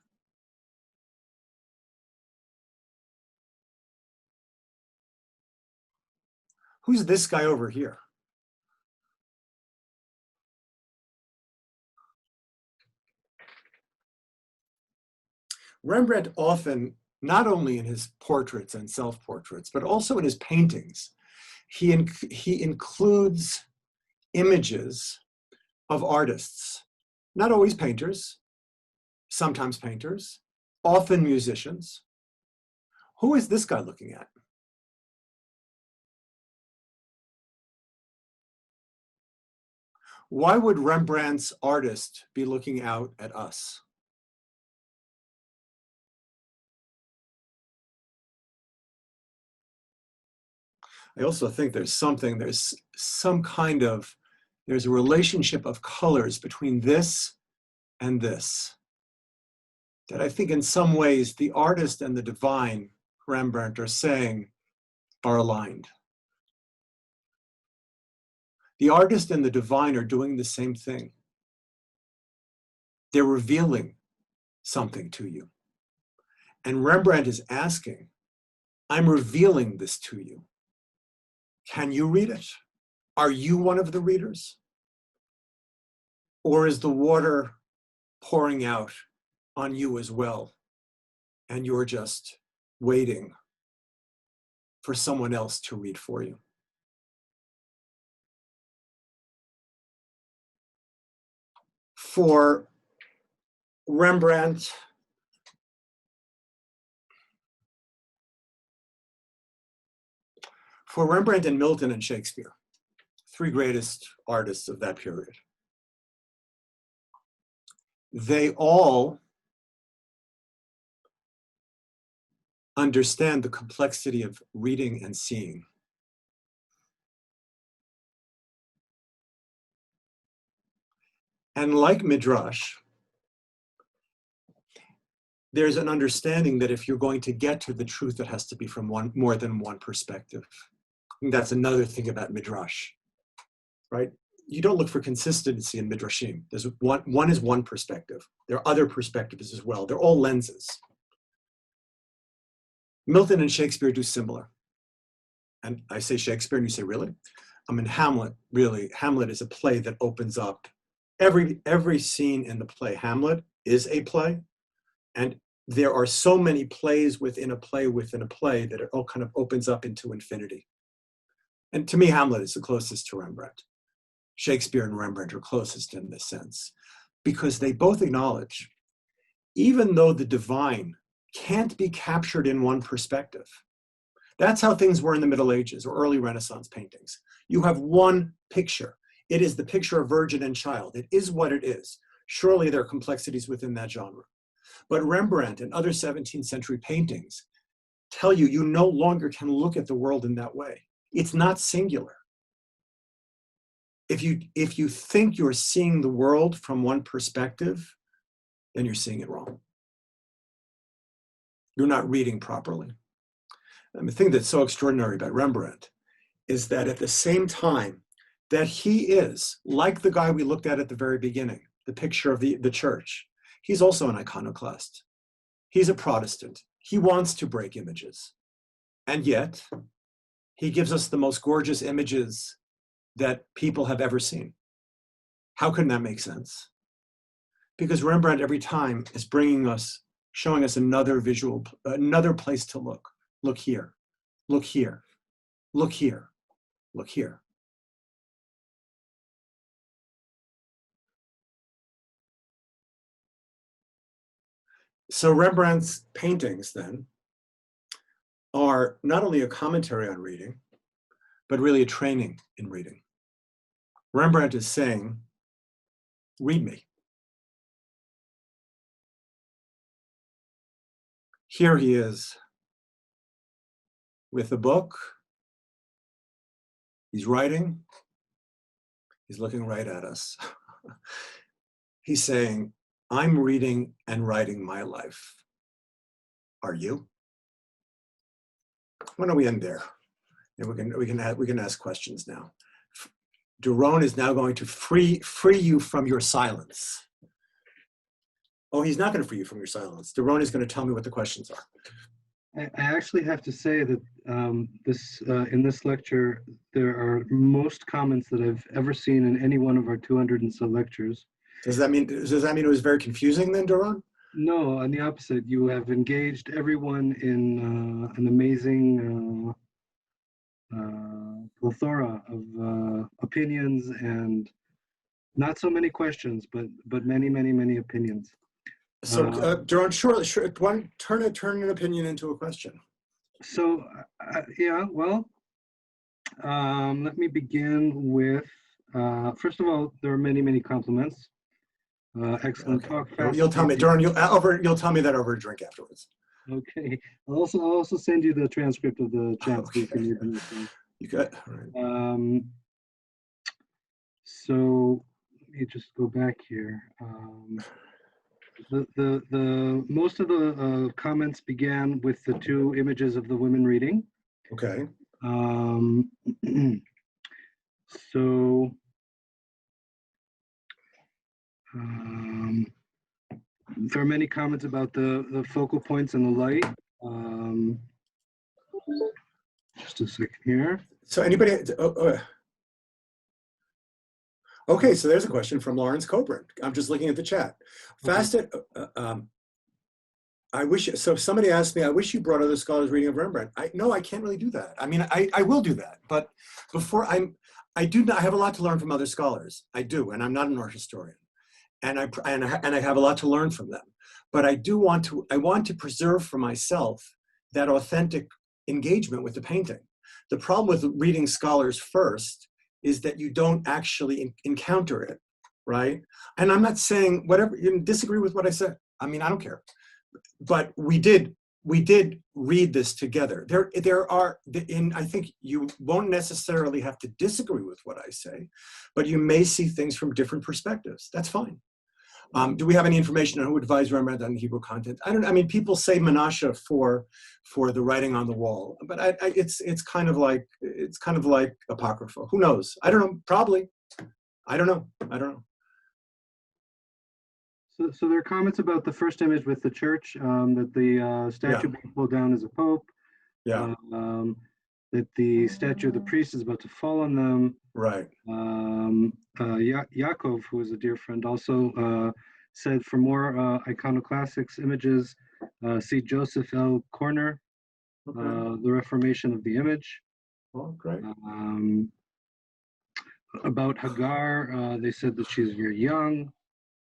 Who's this guy over here? Rembrandt often, not only in his portraits and self-portraits, but also in his paintings, he includes images of artists, not always painters, sometimes painters, often musicians. Who is this guy looking at? Why would Rembrandt's artist be looking out at us? I also think there's some kind of, there's a relationship of colors between this and this, that I think in some ways the artist and the divine, Rembrandt, are saying, are aligned. The artist and the divine are doing the same thing. They're revealing something to you. And Rembrandt is asking, I'm revealing this to you. Can you read it? Are you one of the readers? Or is the water pouring out on you as well, and you're just waiting for someone else to read for you? For Rembrandt, and Milton and Shakespeare, three greatest artists of that period, they all understand the complexity of reading and seeing. And like Midrash, there's an understanding that if you're going to get to the truth, it has to be from more than one perspective. And that's another thing about Midrash, right? You don't look for consistency in Midrashim. There's one is one perspective. There are other perspectives as well. They're all lenses. Milton and Shakespeare do similar. And I say Shakespeare and you say, really? I mean, Hamlet, really, Hamlet is a play that opens up. Every scene in the play Hamlet is a play. And there are so many plays within a play that it all kind of opens up into infinity. And to me, Hamlet is the closest to Rembrandt. Shakespeare and Rembrandt are closest in this sense, because they both acknowledge, even though the divine can't be captured in one perspective. That's how things were in the Middle Ages or early Renaissance paintings. You have one picture. It is the picture of virgin and child. It is what it is. Surely there are complexities within that genre. But Rembrandt and other 17th century paintings tell you you no longer can look at the world in that way. It's not singular. If you think you're seeing the world from one perspective, then you're seeing it wrong. You're not reading properly. And the thing that's so extraordinary about Rembrandt is that at the same time that he is, like the guy we looked at the very beginning, the picture of the church, he's also an iconoclast. He's a Protestant. He wants to break images. And yet, he gives us the most gorgeous images that people have ever seen. How can that make sense? Because Rembrandt every time is showing us another visual, another place to look. Look here, look here, look here, look here. So Rembrandt's paintings then are not only a commentary on reading, but really a training in reading. Rembrandt is saying, read me. Here he is with a book. He's writing. He's looking right at us. He's saying, I'm reading and writing my life. Are you? Why don't we end there? And we can ask questions now. Doron is now going to free you from your silence. Oh, he's not going to free you from your silence. Doron is going to tell me what the questions are. I actually have to say that in this lecture, there are most comments that I've ever seen in any one of our 200 and so lectures. Does that mean it was very confusing then, Doron? No, on the opposite. You have engaged everyone in an amazing plethora of opinions and not so many questions, but many opinions. So, Doron, sure. Turn an opinion into a question. So, yeah, well, let me begin with, first of all, there are many compliments. Excellent talk. You'll tell me, Doron, you'll tell me that over a drink afterwards. Okay. I'll also send you the transcript of the chat. Okay. So you can read them. You got, all right. So let me just go back here. The most of the comments began with the two images of the women reading. Okay. So there are many comments about the focal points and the light. Just a second here. So anybody? Okay, so there's a question from Lawrence Kolbrener. I'm just looking at the chat. Fasted. I wish, so somebody asked me, I wish you brought other scholars' reading of Rembrandt. No, I can't really do that. I mean, I will do that, but I have a lot to learn from other scholars. I do, and I'm not an art historian, and I have a lot to learn from them. But I want to preserve for myself that authentic engagement with the painting. The problem with reading scholars first is that you don't actually encounter it, right? And I'm not saying whatever, you disagree with what I said. I mean, I don't care. But we did read this together. I think you won't necessarily have to disagree with what I say, but you may see things from different perspectives. That's fine. Do we have any information on who advised Rembrandt on Hebrew content? I mean, people say Menashe for the writing on the wall, but it's kind of like apocryphal. Who knows? I don't know. Probably. I don't know. So there are comments about the first image with the church, that the statue being pulled down is a pope. Yeah. That the statue of the priest is about to fall on them. Right. Yaakov, who is a dear friend, also said for more iconoclastics images, see Joseph L. Corner, The Reformation of the Image. Oh, great. About Hagar, they said that she's very young.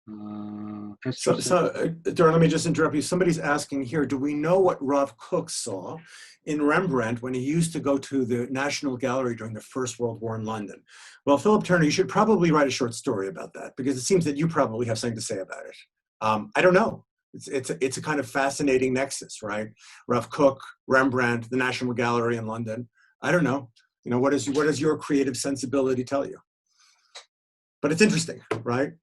Doran, let me just interrupt you. Somebody's asking here, do we know what Rav Kook saw in Rembrandt when he used to go to the National Gallery during the First World War in London? Well, Philip Turner, you should probably write a short story about that, because it seems that you probably have something to say about it. I don't know. It's a kind of fascinating nexus, right? Rav Kook, Rembrandt, the National Gallery in London. I don't know. You know, what does your creative sensibility tell you? But it's interesting, right?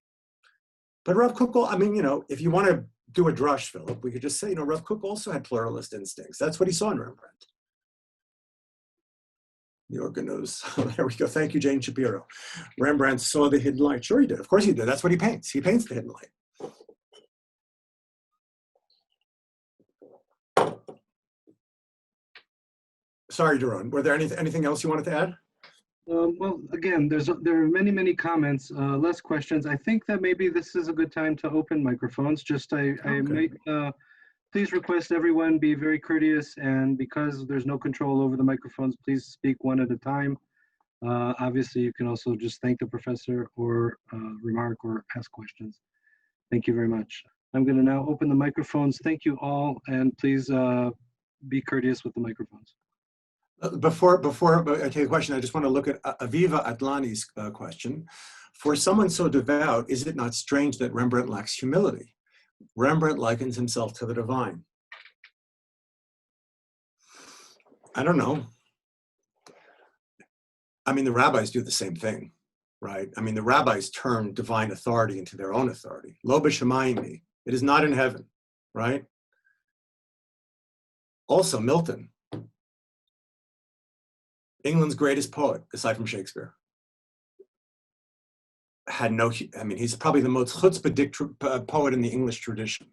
But Rav Kook, I mean, you know, if you want to do a drush, Philip, we could just say, you know, Rav Kook also had pluralist instincts. That's what he saw in Rembrandt. The organos. There we go. Thank you, Jane Shapiro. Rembrandt saw the hidden light. Sure he did. Of course he did. That's what he paints. He paints the hidden light. Sorry, Doron. Were there anything else you wanted to add? Well, again, there are many comments, less questions. I think that maybe this is a good time to open microphones. I might please request everyone be very courteous, and because there's no control over the microphones, please speak one at a time. Obviously, you can also just thank the professor or remark or ask questions. Thank you very much. I'm going to now open the microphones. Thank you all, and please be courteous with the microphones. Before I take a question, I just want to look at Aviva Atlani's question. For someone so devout, is it not strange that Rembrandt lacks humility? Rembrandt likens himself to the divine. I don't know. I mean, the rabbis do the same thing, right? I mean, the rabbis turn divine authority into their own authority. Lo b'shamayim, it is not in heaven, right? Also, Milton, England's greatest poet, aside from Shakespeare. had no, I mean, he's probably the most chutzpah poet in the English tradition.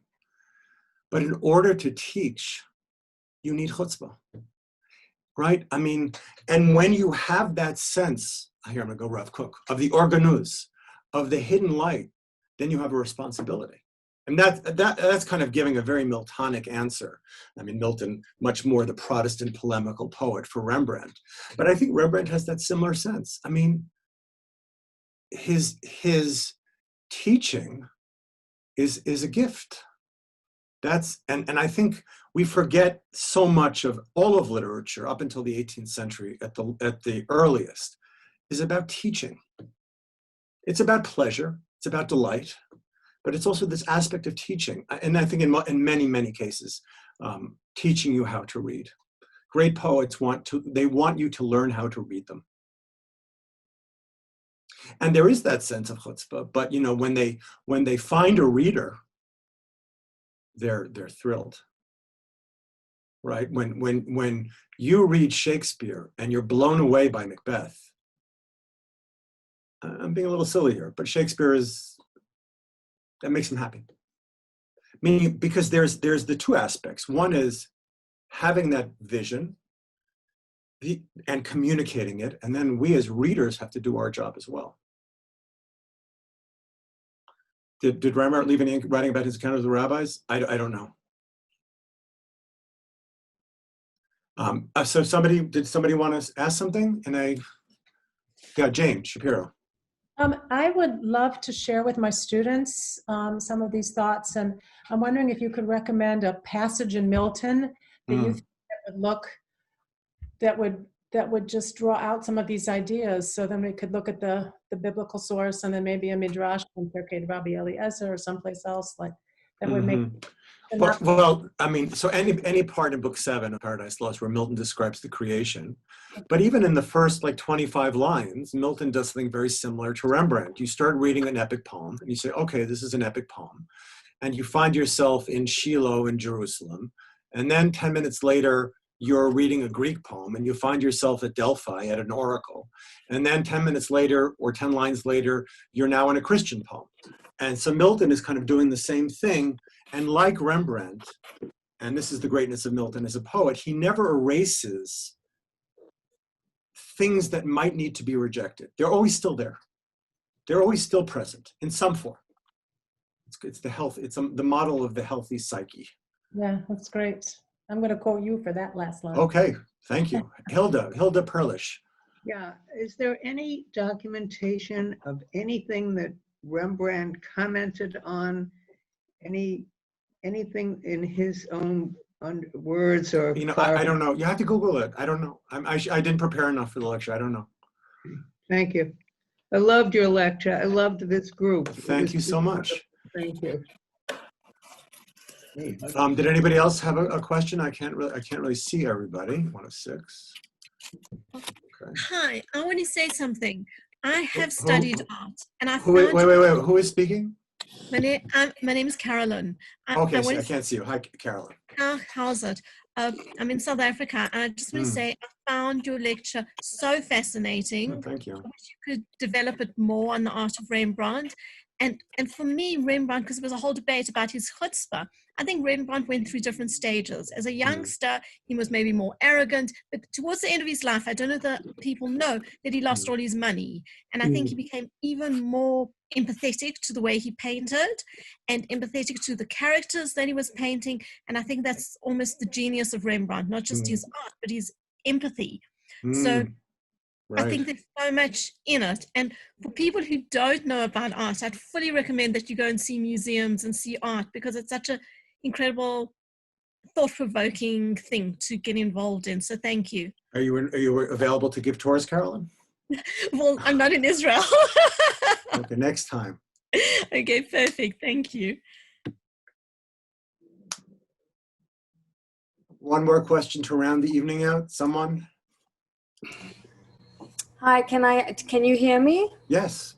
But in order to teach, you need chutzpah, right? I mean, and when you have that sense, here I'm gonna go Rav Kook, of the organuz, of the hidden light, then you have a responsibility. And that's kind of giving a very Miltonic answer. I mean, Milton, much more the Protestant polemical poet for Rembrandt. But I think Rembrandt has that similar sense. I mean, his teaching is a gift. And I think we forget so much of all of literature up until the 18th century at the earliest is about teaching. It's about pleasure, it's about delight, but it's also this aspect of teaching. And I think in many, many cases, teaching you how to read. Great poets want you to learn how to read them. And there is that sense of chutzpah, but you know, when they find a reader, they're thrilled, right? When you read Shakespeare and you're blown away by Macbeth, I'm being a little silly here, but Shakespeare that makes them happy. Meaning, because there's the two aspects. One is having that vision and communicating it, and then we as readers have to do our job as well. Did Rembrandt leave any writing about his encounter with the rabbis? I don't know. So did somebody want to ask something? And Jane Shapiro. I would love to share with my students some of these thoughts, and I'm wondering if you could recommend a passage in Milton that you think that would just draw out some of these ideas. So then we could look at the biblical source, and then maybe a Midrash from Pirkei Rabbi Eliezer or someplace else like that would make. Well, I mean, so any part in Book 7 of Paradise Lost where Milton describes the creation, but even in the first 25 lines, Milton does something very similar to Rembrandt. You start reading an epic poem and you say, okay, this is an epic poem. And you find yourself in Shiloh in Jerusalem. And then 10 minutes later, you're reading a Greek poem and you find yourself at Delphi at an oracle. And then 10 minutes later, or 10 lines later, you're now in a Christian poem. And so Milton is kind of doing the same thing. And like Rembrandt, and this is the greatness of Milton as a poet, he never erases things that might need to be rejected. They're always still there. They're always still present in some form. It's the model of the healthy psyche. Yeah, that's great. I'm going to quote you for that last line. Okay, thank you. Hilda Perlish. Yeah, is there any documentation of anything that Rembrandt commented on? Anything in his own words or? I don't know. You have to Google it. I don't know. I didn't prepare enough for the lecture. I don't know. Thank you. I loved your lecture. I loved this group. Thank you so much. Thank you. Did anybody else have a question? I can't really see everybody. 106. Okay. Hi, I want to say something. I have studied art, and I found. Wait. Who is speaking? My name is Carolyn. Okay, I can't see you. Hi, Carolyn. How's it? I'm in South Africa, and I just want to say I found your lecture so fascinating. Oh, thank you. I wish you could develop it more on the art of Rembrandt. And for me, Rembrandt, because there was a whole debate about his chutzpah, I think Rembrandt went through different stages. As a youngster, he was maybe more arrogant, but towards the end of his life, I don't know that people know that he lost all his money. And I think he became even more empathetic to the way he painted and empathetic to the characters that he was painting. And I think that's almost the genius of Rembrandt, not just his art, but his empathy. So right. I think there's so much in it. And for people who don't know about art, I'd fully recommend that you go and see museums and see art, because it's such an incredible, thought-provoking thing to get involved in. So thank you. Are you available to give tours, Carolyn? Well, I'm not in Israel. Okay, next time. Okay, perfect. Thank you. One more question to round the evening out. Someone? Hi, can you hear me? Yes.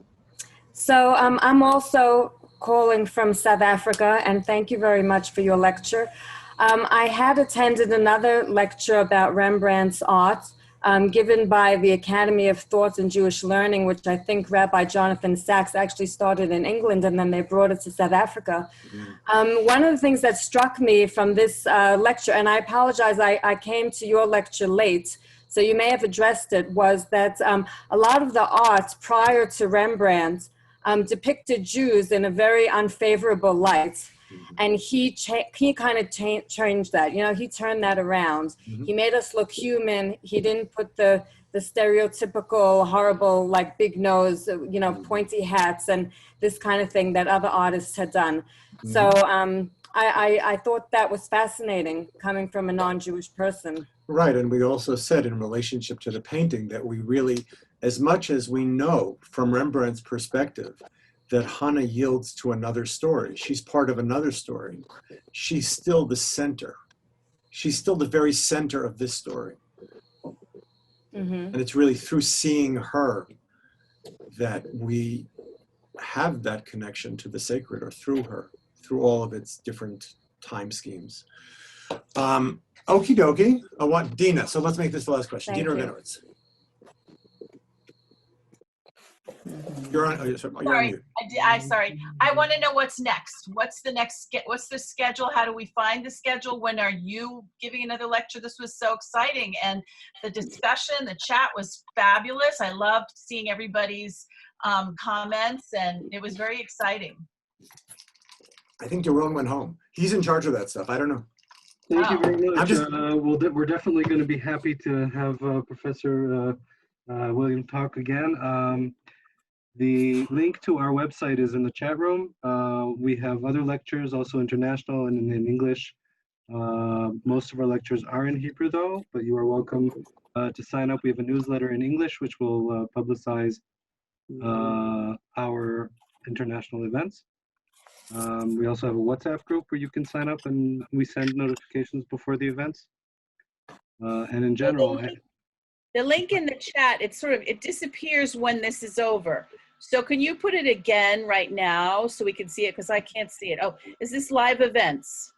So I'm also calling from South Africa, and thank you very much for your lecture. I had attended another lecture about Rembrandt's art given by the Academy of Thought and Jewish Learning, which I think Rabbi Jonathan Sachs actually started in England, and then they brought it to South Africa. One of the things that struck me from this lecture, and I apologize, I came to your lecture late, so you may have addressed it, was that a lot of the art prior to Rembrandt depicted Jews in a very unfavorable light. And he kind of changed that. You know, he turned that around. He made us look human. He didn't put the stereotypical, horrible, like big nose, you know, pointy hats and this kind of thing that other artists had done. So I thought that was fascinating coming from a non-Jewish person. Right, and we also said in relationship to the painting that we really, as much as we know from Rembrandt's perspective, that Hannah yields to another story. She's part of another story. She's still the center. She's still the very center of this story. And it's really through seeing her that we have that connection to the sacred, or through her, through all of its different time schemes. Okie dokie. I want Dina. So let's make this the last question. Thank Dina you. Rabinowitz. You're on. Oh, you're on mute. I'm sorry. I want to know what's next. What's the next? What's the schedule? How do we find the schedule? When are you giving another lecture? This was so exciting, and the discussion, the chat was fabulous. I loved seeing everybody's comments, and it was very exciting. I think Jerome went home. He's in charge of that stuff. I don't know. Thank you very much. just- We're definitely going to be happy to have Professor William talk again. The link to our website is in the chat room. We have other lectures, also international and in English. Most of our lectures are in Hebrew though, but you are welcome to sign up. We have a newsletter in English which will publicize our international events. We also have a WhatsApp group where you can sign up and we send notifications before the events. And in general, The link in the chat, it disappears when this is over. So can you put it again right now so we can see it? Because I can't see it. Oh, is this live events?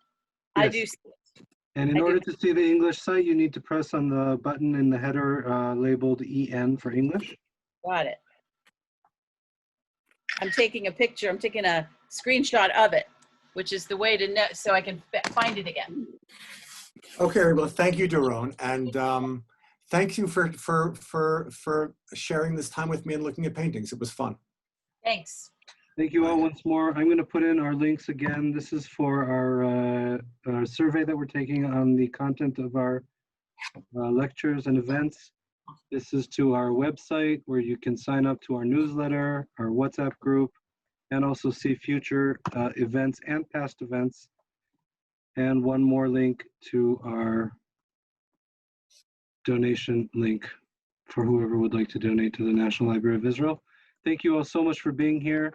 I Yes. do see it. and in order to see the English site, you need to press on the button in the header labeled EN for English. Got it. I'm taking a picture. I'm taking a screenshot of it, which is the way to know, so I can find it again. Okay, well, thank you, Daron, and thank you for sharing this time with me and looking at paintings. It was fun. Thanks. Thank you all once more. I'm going to put in our links again. This is for our survey that we're taking on the content of our lectures and events. This is to our website where you can sign up to our newsletter, our WhatsApp group, and also see future events and past events. And one more link to our donation link for whoever would like to donate to the National Library of Israel. Thank you all so much for being here,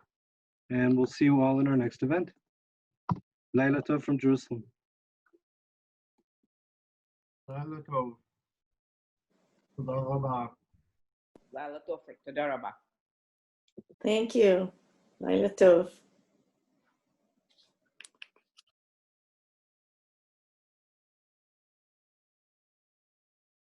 and we'll see you all in our next event. Laila Tov from Jerusalem. לילה טוב. תודה רבה. לילה טוב, תודה רבה. Thank you. Laila Tov.